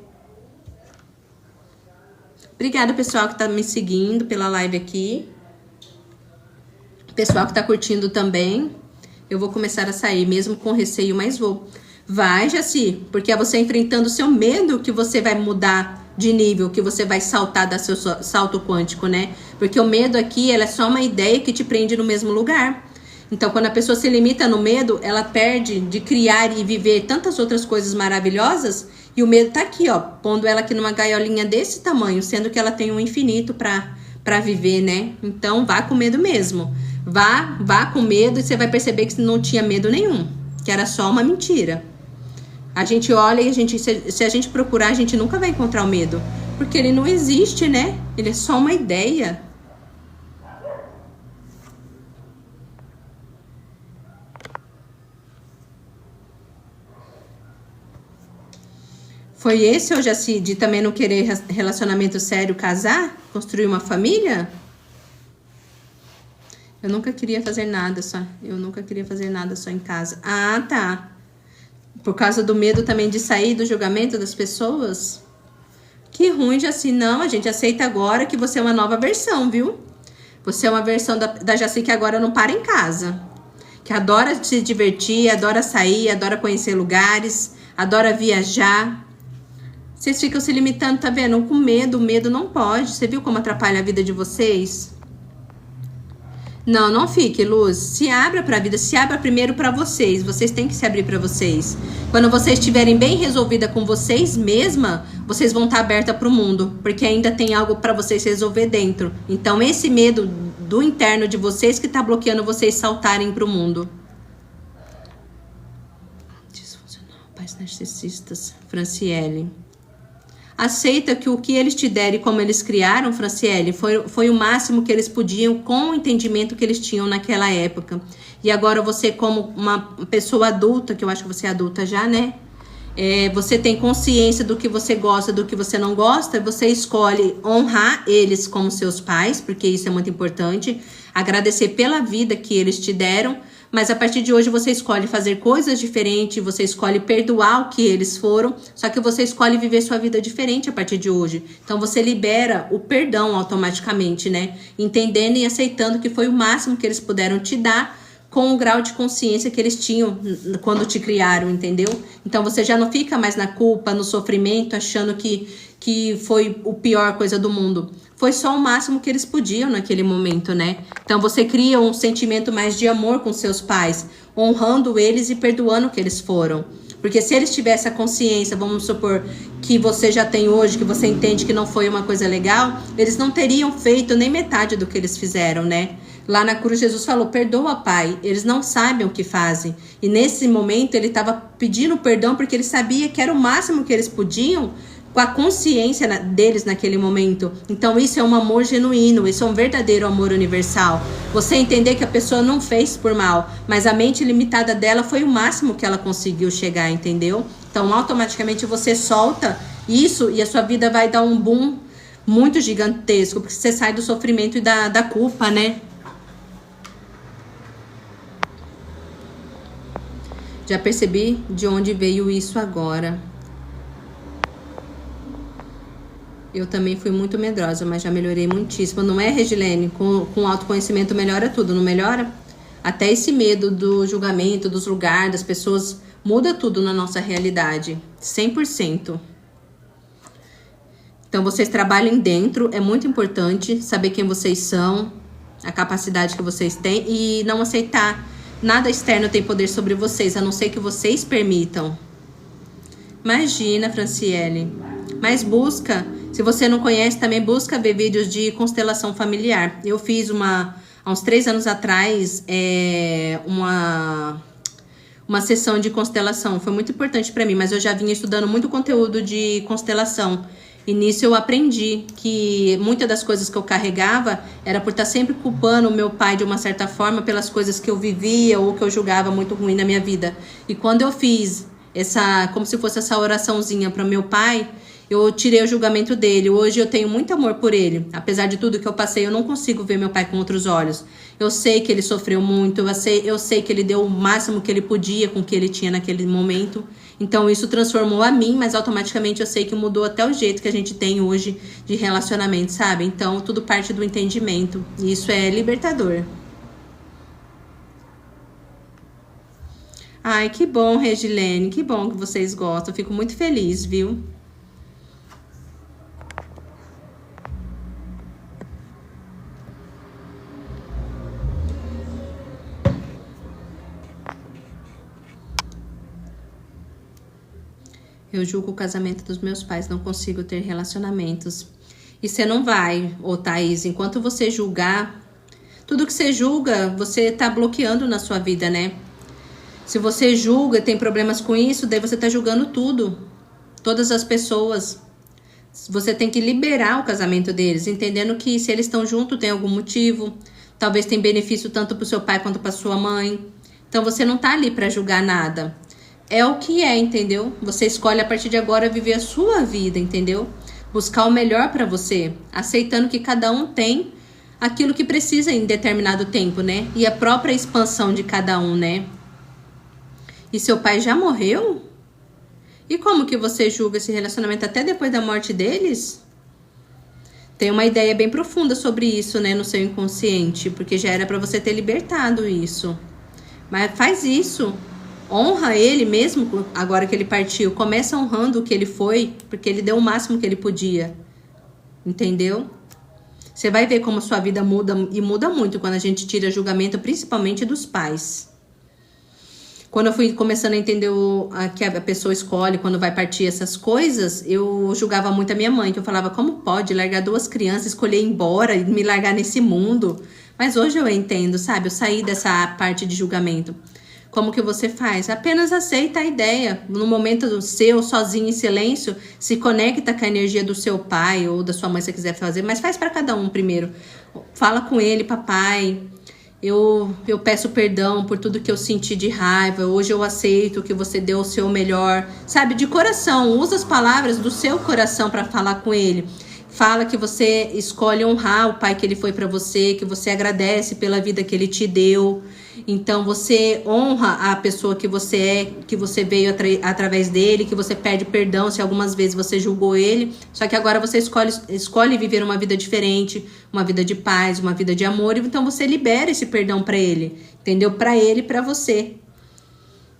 S1: Obrigada, pessoal que está me seguindo pela live aqui. Pessoal que está curtindo também. Eu vou começar a sair, mesmo com receio, mas vou. Vai, Jaci, porque é você enfrentando o seu medo que você vai mudar de nível, que você vai saltar da seu salto quântico, né? Porque o medo aqui, ela é só uma ideia que te prende no mesmo lugar. Então, quando a pessoa se limita no medo, ela perde de criar e viver tantas outras coisas maravilhosas. E o medo tá aqui, ó, pondo ela aqui numa gaiolinha desse tamanho, sendo que ela tem um infinito pra viver, né? Então, vá com medo mesmo. Vá com medo e você vai perceber que não tinha medo nenhum, que era só uma mentira. A gente olha e se a gente procurar, a gente nunca vai encontrar o medo, porque ele não existe, né? Ele é só uma ideia. Foi esse ou Jaci, de também não querer relacionamento sério, casar, construir uma família? Eu nunca queria fazer nada só em casa. Ah, tá. Por causa do medo também de sair do julgamento das pessoas? Que ruim, Jaci. Não, a gente aceita agora que você é uma nova versão, viu? Você é uma versão da Jaci que agora não para em casa. Que adora se divertir, adora sair, adora conhecer lugares, adora viajar. Vocês ficam se limitando, tá vendo? Com medo, o medo não pode. Você viu como atrapalha a vida de vocês? Não, não fique, Luz. Se abra para a vida, se abra primeiro para vocês. Vocês têm que se abrir para vocês. Quando vocês estiverem bem resolvida com vocês mesma, vocês vão estar aberta para o mundo, porque ainda tem algo para vocês resolver dentro. Então, esse medo do interno de vocês que está bloqueando vocês saltarem para o mundo. Disfuncional, pais narcisistas, Franciele. Aceita que o que eles te deram e como eles criaram, Franciele, foi o máximo que eles podiam com o entendimento que eles tinham naquela época. E agora você, como uma pessoa adulta, que eu acho que você é adulta já, né? Você tem consciência do que você gosta, do que você não gosta. Você escolhe honrar eles como seus pais, porque isso é muito importante. Agradecer pela vida que eles te deram. Mas a partir de hoje você escolhe fazer coisas diferentes, você escolhe perdoar o que eles foram, só que você escolhe viver sua vida diferente a partir de hoje. Então você libera o perdão automaticamente, né? Entendendo e aceitando que foi o máximo que eles puderam te dar com o grau de consciência que eles tinham quando te criaram, entendeu? Então você já não fica mais na culpa, no sofrimento, achando que foi a pior coisa do mundo. Foi só o máximo que eles podiam naquele momento, né? Então você cria um sentimento mais de amor com seus pais, honrando eles e perdoando o que eles foram. Porque se eles tivessem a consciência, vamos supor, que você já tem hoje, que você entende que não foi uma coisa legal, eles não teriam feito nem metade do que eles fizeram, né? Lá na cruz Jesus falou, perdoa, Pai. Eles não sabem o que fazem. E nesse momento ele estava pedindo perdão porque ele sabia que era o máximo que eles podiam com a consciência deles naquele momento. Então isso é um amor genuíno, isso é um verdadeiro amor universal. Você entender que a pessoa não fez por mal, mas a mente limitada dela foi o máximo que ela conseguiu chegar, entendeu? Então automaticamente você solta isso e a sua vida vai dar um boom muito gigantesco, porque você sai do sofrimento e da culpa, né? Já percebi de onde veio isso agora. Eu também fui muito medrosa, mas já melhorei muitíssimo. Não é, Regilene? Com autoconhecimento melhora tudo, não melhora? Até esse medo do julgamento, dos lugares, das pessoas, muda tudo na nossa realidade. 100%. Então, vocês trabalhem dentro. É muito importante saber quem vocês são, a capacidade que vocês têm e não aceitar. Nada externo tem poder sobre vocês, a não ser que vocês permitam. Imagina, Franciele. Mas busca, se você não conhece, também busca ver vídeos de constelação familiar. Eu fiz há uns 3 anos atrás, uma sessão de constelação. Foi muito importante para mim, mas eu já vinha estudando muito conteúdo de constelação. E nisso eu aprendi que muitas das coisas que eu carregava era por estar sempre culpando o meu pai de uma certa forma pelas coisas que eu vivia ou que eu julgava muito ruim na minha vida. E quando eu fiz como se fosse essa oraçãozinha para meu pai, eu tirei o julgamento dele. Hoje eu tenho muito amor por ele. Apesar de tudo que eu passei, eu não consigo ver meu pai com outros olhos. Eu sei que ele sofreu muito, eu sei que ele deu o máximo que ele podia com o que ele tinha naquele momento. Então isso transformou a mim, mas automaticamente eu sei que mudou até o jeito que a gente tem hoje de relacionamento, sabe? Então tudo parte do entendimento. E isso é libertador. Ai, que bom, Regilene. Que bom que vocês gostam. Eu fico muito feliz, viu? Eu julgo o casamento dos meus pais, não consigo ter relacionamentos. E você não vai, ô Thaís, enquanto você julgar, tudo que você julga, você tá bloqueando na sua vida, né? Se você julga, tem problemas com isso, daí você tá julgando tudo, todas as pessoas. Você tem que liberar o casamento deles, entendendo que se eles estão juntos tem algum motivo, talvez tem benefício tanto pro seu pai quanto pra sua mãe. Então você não tá ali pra julgar nada. É o que é, entendeu? Você escolhe a partir de agora viver a sua vida, entendeu? Buscar o melhor pra você, aceitando que cada um tem aquilo que precisa em determinado tempo, né? E a própria expansão de cada um, né? E seu pai já morreu? E como que você julga esse relacionamento até depois da morte deles? Tem uma ideia bem profunda sobre isso, né, no seu inconsciente, porque já era pra você ter libertado isso. Mas faz isso. Honra ele mesmo agora que ele partiu. Começa honrando o que ele foi, porque ele deu o máximo que ele podia. Entendeu? Você vai ver como sua vida muda, e muda muito quando a gente tira julgamento, principalmente dos pais. Quando eu fui começando a entender que a pessoa escolhe quando vai partir essas coisas, eu julgava muito a minha mãe, que eu falava, como pode largar 2 crianças, escolher ir embora e me largar nesse mundo? Mas hoje eu entendo, sabe? Eu saí dessa parte de julgamento. Como que você faz? Apenas aceita a ideia. No momento do seu, sozinho, em silêncio, se conecta com a energia do seu pai ou da sua mãe, se você quiser fazer, mas faz para cada um primeiro. Fala com ele, papai. Eu peço perdão por tudo que eu senti de raiva. Hoje eu aceito que você deu o seu melhor. Sabe, de coração. Usa as palavras do seu coração para falar com ele. Fala que você escolhe honrar o pai que ele foi para você, que você agradece pela vida que ele te deu. Então você honra a pessoa que você é, que você veio através dele, que você pede perdão se algumas vezes você julgou ele. Só que agora você escolhe viver uma vida diferente, uma vida de paz, uma vida de amor. Então você libera esse perdão para ele, entendeu? Para ele e para você.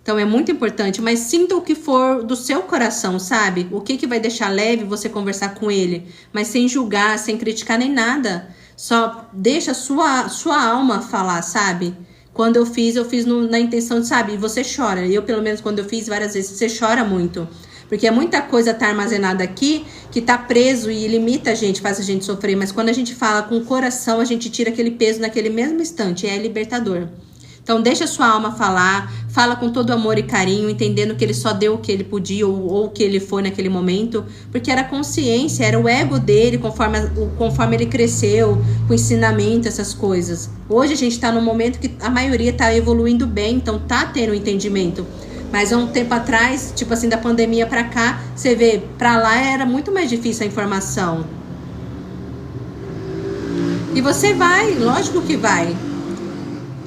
S1: Então é muito importante, mas sinta o que for do seu coração, sabe? O que vai deixar leve você conversar com ele, mas sem julgar, sem criticar nem nada. Só deixa sua alma falar, sabe? Quando eu fiz na intenção de, sabe? Você chora. Eu, pelo menos, quando eu fiz várias vezes, você chora muito. Porque é muita coisa tá armazenada aqui que tá preso e limita a gente, faz a gente sofrer. Mas quando a gente fala com o coração, a gente tira aquele peso naquele mesmo instante. É libertador. Então, deixa a sua alma falar, fala com todo amor e carinho, entendendo que ele só deu o que ele podia ou o que ele foi naquele momento, porque era a consciência, era o ego dele, conforme ele cresceu, com ensinamento, essas coisas. Hoje a gente tá num momento que a maioria tá evoluindo bem, então tá tendo entendimento. Mas há um tempo atrás, tipo assim, da pandemia pra cá, você vê, pra lá era muito mais difícil a informação. E você vai, lógico que vai.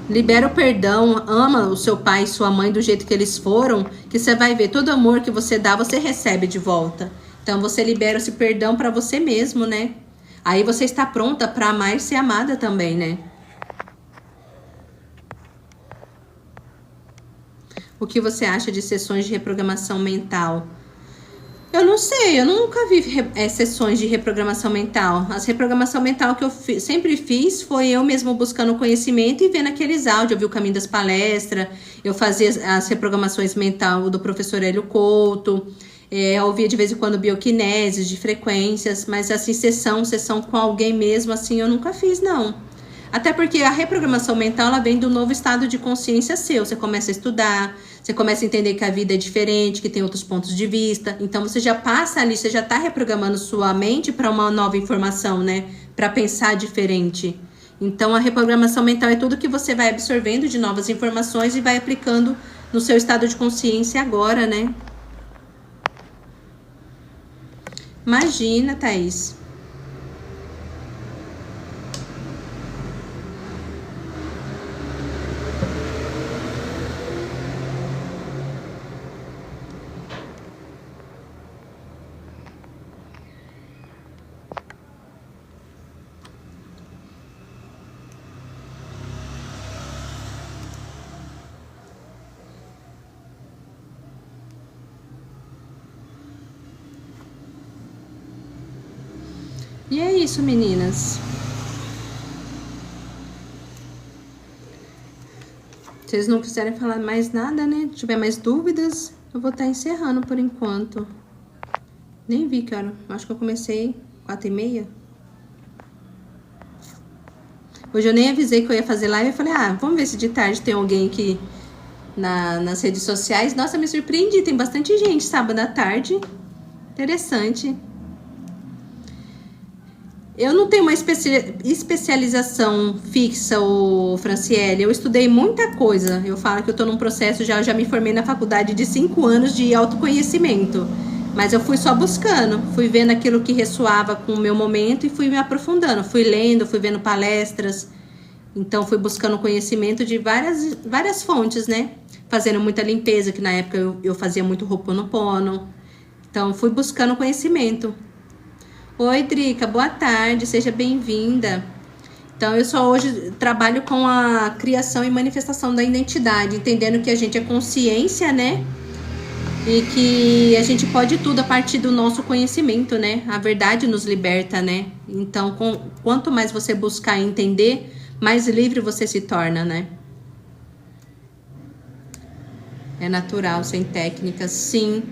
S1: Libera o perdão, ama o seu pai e sua mãe do jeito que eles foram, que você vai ver, todo amor que você dá, você recebe de volta. Então você libera esse perdão para você mesmo, né? Aí você está pronta para amar e ser amada também, né? O que você acha de sessões de reprogramação mental? Eu não sei, eu nunca vi sessões de reprogramação mental. As reprogramação mental que eu sempre fiz foi eu mesmo buscando conhecimento e vendo aqueles áudios. Eu vi o caminho das palestras, eu fazia as reprogramações mental do professor Hélio Couto, eu ouvia de vez em quando bioquineses de frequências, mas assim, sessão com alguém mesmo, assim, eu nunca fiz, não. Até porque a reprogramação mental, ela vem do novo estado de consciência seu. Você começa a estudar, você começa a entender que a vida é diferente, que tem outros pontos de vista. Então, você já passa ali, você já está reprogramando sua mente para uma nova informação, né? Para pensar diferente. Então, a reprogramação mental é tudo que você vai absorvendo de novas informações e vai aplicando no seu estado de consciência agora, né? Imagina, Thaís. E é isso, meninas. Se vocês não quiserem falar mais nada, né? Se tiver mais dúvidas, eu vou estar encerrando por enquanto. Nem vi, cara. Acho que eu comecei 4h30. Hoje eu nem avisei que eu ia fazer live. Eu falei, vamos ver se de tarde tem alguém aqui nas redes sociais. Nossa, me surpreendi. Tem bastante gente sábado à tarde. Interessante. Eu não tenho uma especialização fixa, Franciele. Eu estudei muita coisa. Eu falo que eu tô num processo, já me formei na faculdade de 5 anos de autoconhecimento. Mas eu fui só buscando, fui vendo aquilo que ressoava com o meu momento e fui me aprofundando. Fui lendo, fui vendo palestras. Então, fui buscando conhecimento de várias fontes, né? fazendo muita limpeza, que na época eu fazia muito Ho'oponopono. Então, fui buscando conhecimento. Oi, Drica, boa tarde, seja bem-vinda. Então, eu só hoje trabalho com a criação e manifestação da identidade, entendendo que a gente é consciência, né? E que a gente pode tudo a partir do nosso conhecimento, né? A verdade nos liberta, né? Então, quanto mais você buscar entender, mais livre você se torna, né? É natural, sem técnicas, sim.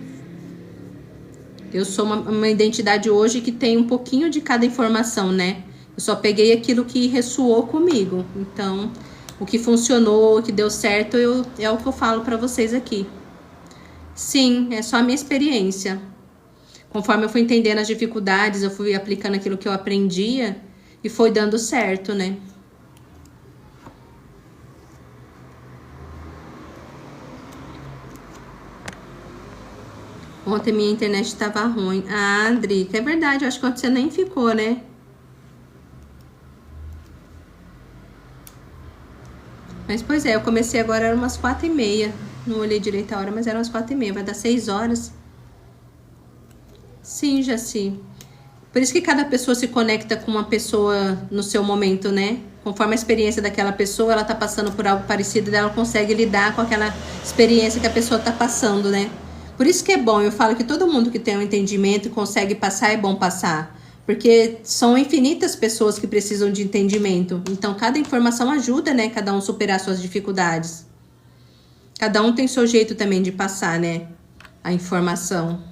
S1: Eu sou uma identidade hoje que tem um pouquinho de cada informação, né? Eu só peguei aquilo que ressoou comigo. Então, o que funcionou, o que deu certo, é o que eu falo pra vocês aqui. Sim, é só a minha experiência. Conforme eu fui entendendo as dificuldades, eu fui aplicando aquilo que eu aprendia e foi dando certo, né? Ontem minha internet estava ruim. Ah, Drica, é verdade, eu acho que ontem você nem ficou, né? Mas, pois é, eu comecei agora, eram umas 4h30. Não olhei direito a hora, mas eram umas 4h30. Vai dar 6 horas. Sim, Jaci. Por isso que cada pessoa se conecta com uma pessoa no seu momento, né? Conforme a experiência daquela pessoa, ela tá passando por algo parecido, ela consegue lidar com aquela experiência que a pessoa tá passando, né? Por isso que é bom, eu falo que todo mundo que tem um entendimento e consegue passar, é bom passar. Porque são infinitas pessoas que precisam de entendimento. Então, cada informação ajuda, né? Cada um superar suas dificuldades. Cada um tem seu jeito também de passar, né? A informação.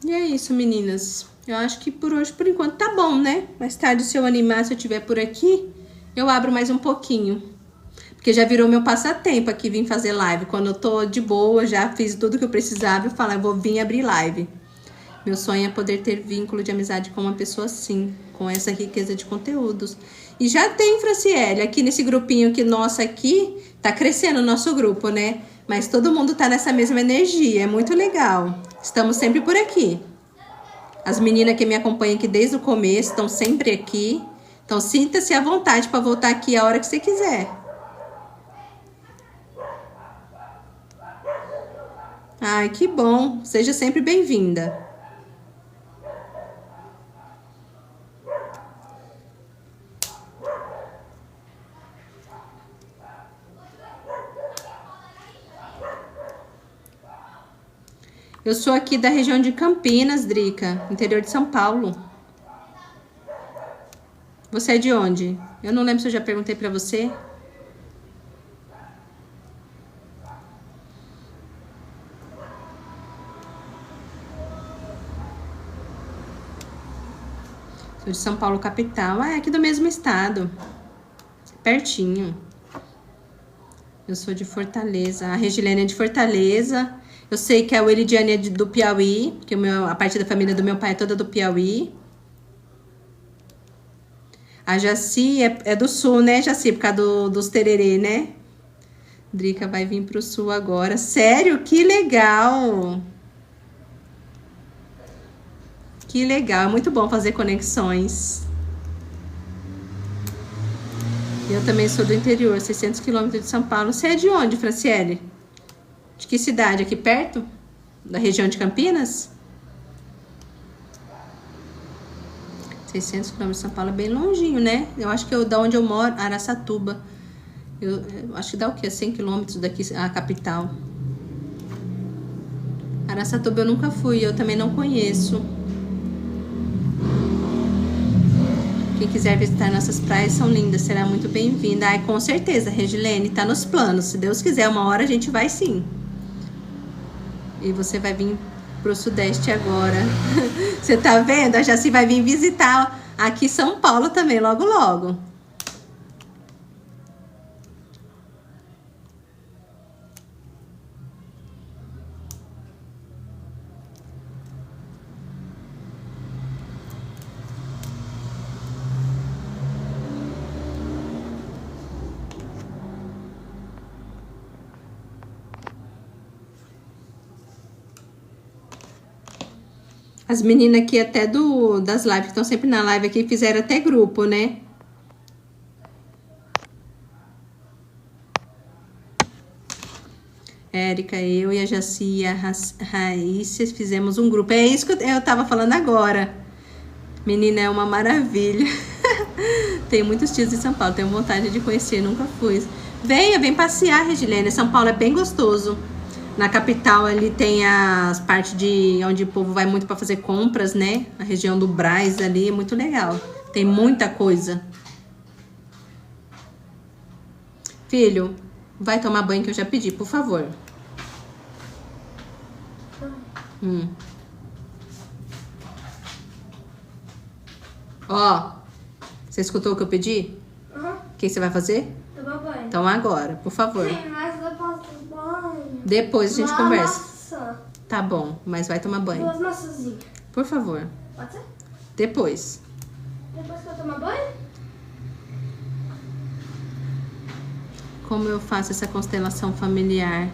S1: E é isso, meninas. Eu acho que por hoje, por enquanto, tá bom, né? Mais tarde, se eu animar, se eu estiver por aqui, eu abro mais um pouquinho. Porque já virou meu passatempo aqui, vir fazer live. Quando eu tô de boa, já fiz tudo que eu precisava, eu falo, eu vou vir abrir live. Meu sonho é poder ter vínculo de amizade com uma pessoa assim, com essa riqueza de conteúdos. E já tem, Franciele, aqui nesse grupinho que nossa aqui, tá crescendo o nosso grupo, né? Mas todo mundo tá nessa mesma energia, é muito legal. Estamos sempre por aqui. As meninas que me acompanham aqui desde o começo estão sempre aqui. Então sinta-se à vontade para voltar aqui a hora que você quiser. Ai, que bom. Seja sempre bem-vinda. Eu sou aqui da região de Campinas, Drica, interior de São Paulo. Você é de onde? Eu não lembro se eu já perguntei pra você. Sou de São Paulo, capital. Ah, é aqui do mesmo estado. Pertinho. Eu sou de Fortaleza. A Regilene é de Fortaleza. Eu sei que a Weridiane é do Piauí, porque a parte da família do meu pai é toda do Piauí. A Jaci é do sul, né, Jaci? Por causa dos tererê, né? Drica vai vir pro sul agora. Sério? Que legal! Que legal, é muito bom fazer conexões. Eu também sou do interior, 600 quilômetros de São Paulo. Você é de onde, Franciele? De que cidade? Aqui perto? Da região de Campinas? 600 quilômetros de São Paulo é bem longinho, né? Eu acho que da onde eu moro, Araçatuba. Eu acho que dá o quê? 100 quilômetros daqui à capital. Araçatuba eu nunca fui, eu também não conheço. Quem quiser visitar nossas praias são lindas, será muito bem-vinda. Ai, com certeza, Regilene, tá nos planos. Se Deus quiser, uma hora a gente vai sim. E você vai vir pro Sudeste agora. Você tá vendo? A Jaci vai vir visitar aqui São Paulo também, logo, logo. As meninas aqui até das lives, que estão sempre na live aqui, fizeram até grupo, né? Érica, eu e a Jaci e a Raíssa fizemos um grupo. É isso que eu tava falando agora. Menina, é uma maravilha. Tenho muitos tios em São Paulo, tenho vontade de conhecer, nunca fui. Vem passear, Regilene. São Paulo é bem gostoso. Na capital ali tem as partes de onde o povo vai muito para fazer compras, né? A região do Brás ali é muito legal. Tem muita coisa. Filho, vai tomar banho que eu já pedi, por favor. Ó, você escutou o que eu pedi? O que você vai fazer?
S2: Tomar banho.
S1: Então agora, por favor.
S2: Sim, mas eu posso tomar banho.
S1: Depois a gente conversa.
S2: Maçã.
S1: Tá bom, mas vai tomar banho.
S2: 2 maçãzinhas.
S1: Por favor.
S2: Pode ser?
S1: Depois.
S2: Depois que eu tomar banho?
S1: Como eu faço essa constelação familiar?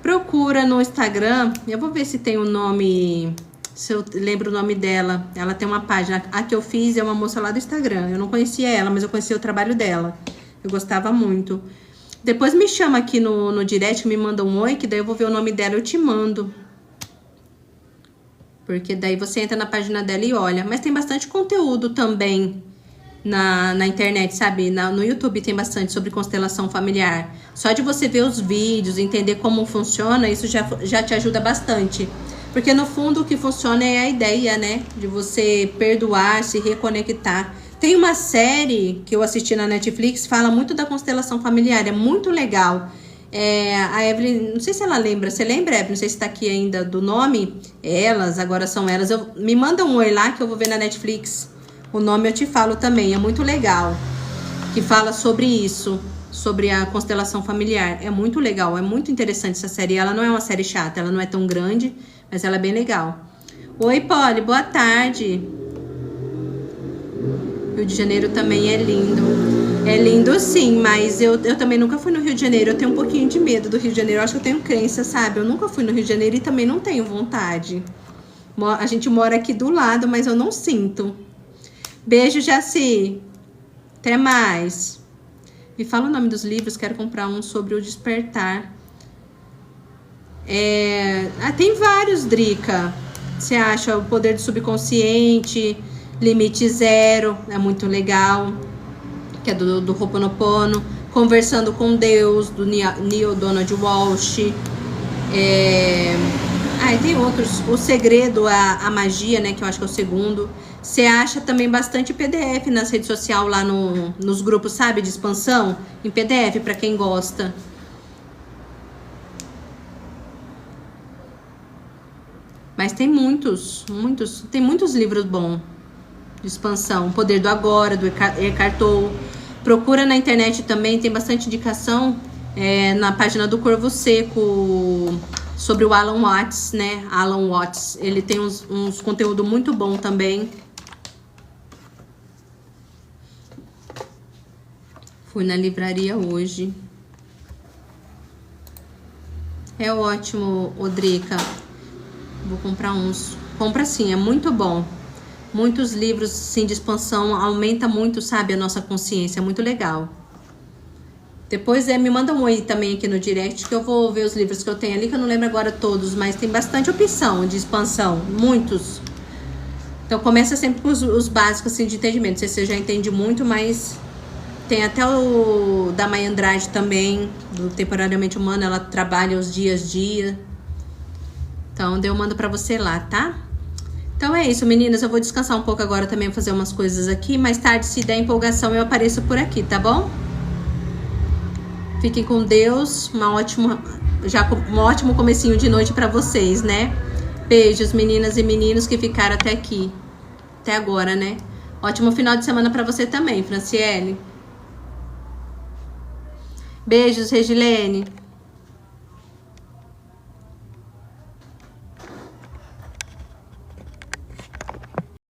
S1: Procura no Instagram. Eu vou ver se tem o nome, se eu lembro o nome dela. Ela tem uma página. A que eu fiz é uma moça lá do Instagram. Eu não conhecia ela, mas eu conhecia o trabalho dela. Eu gostava muito. Depois me chama aqui no direct, me manda um oi, que daí eu vou ver o nome dela e eu te mando. Porque daí você entra na página dela e olha. Mas tem bastante conteúdo também na internet, sabe? No YouTube tem bastante sobre constelação familiar. Só de você ver os vídeos, entender como funciona, isso já te ajuda bastante. Porque no fundo o que funciona é a ideia, né? De você perdoar, se reconectar. Tem uma série que eu assisti na Netflix, fala muito da constelação familiar, é muito legal. A Evelyn, não sei se ela lembra, você lembra, Evelyn? Não sei se tá aqui ainda do nome. Elas, agora são elas. Me manda um oi lá que eu vou ver na Netflix. O nome eu te falo também, é muito legal. Que fala sobre isso, sobre a constelação familiar. É muito legal, é muito interessante essa série. Ela não é uma série chata, ela não é tão grande, mas ela é bem legal. Oi, Polly, boa tarde. Rio de Janeiro também é lindo. É lindo sim, mas eu também nunca fui no Rio de Janeiro. Eu tenho um pouquinho de medo do Rio de Janeiro. Eu acho que eu tenho crença, sabe? Eu nunca fui no Rio de Janeiro e também não tenho vontade. A gente mora aqui do lado, mas eu não sinto. Beijo, Jaci. Até mais. Me fala o nome dos livros. Quero comprar um sobre o despertar. Tem vários, Drica. Você acha o poder do subconsciente, limite zero, é muito legal, que é do Ho'oponopono, conversando com Deus, do Neil Donald Walsh. Tem outros, o segredo, a magia, né, que eu acho que é o segundo. Você acha também bastante PDF nas redes sociais, lá nos grupos, sabe, de expansão, em PDF, para quem gosta. Mas tem muitos livros bons de expansão. O Poder do Agora, do Eckhart Tolle. Procura na internet também, tem bastante indicação na página do Corvo Seco sobre o Alan Watts, né? Alan Watts, ele tem uns conteúdo muito bom também. Fui na livraria hoje. É ótimo, Odrica. Vou comprar uns. Compra sim, é muito bom. Muitos livros, sim, de expansão, aumenta muito, sabe, a nossa consciência, é muito legal. Depois me manda um oi também aqui no direct, que eu vou ver os livros que eu tenho ali, que eu não lembro agora todos, mas tem bastante opção de expansão, muitos. Então começa sempre com os básicos, assim, de entendimento. Não sei se você já entende muito, mas tem até o da Maya Andrade também, do Temporariamente Humano, ela trabalha os dias a dia. Então eu mando pra você lá, tá? Então é isso, meninas. Eu vou descansar um pouco agora também, fazer umas coisas aqui. Mais tarde, se der empolgação, eu apareço por aqui, tá bom? Fiquem com Deus. Um ótimo comecinho de noite pra vocês, né? Beijos, meninas e meninos que ficaram até aqui. Até agora, né? Ótimo final de semana pra você também, Franciele. Beijos, Regilene.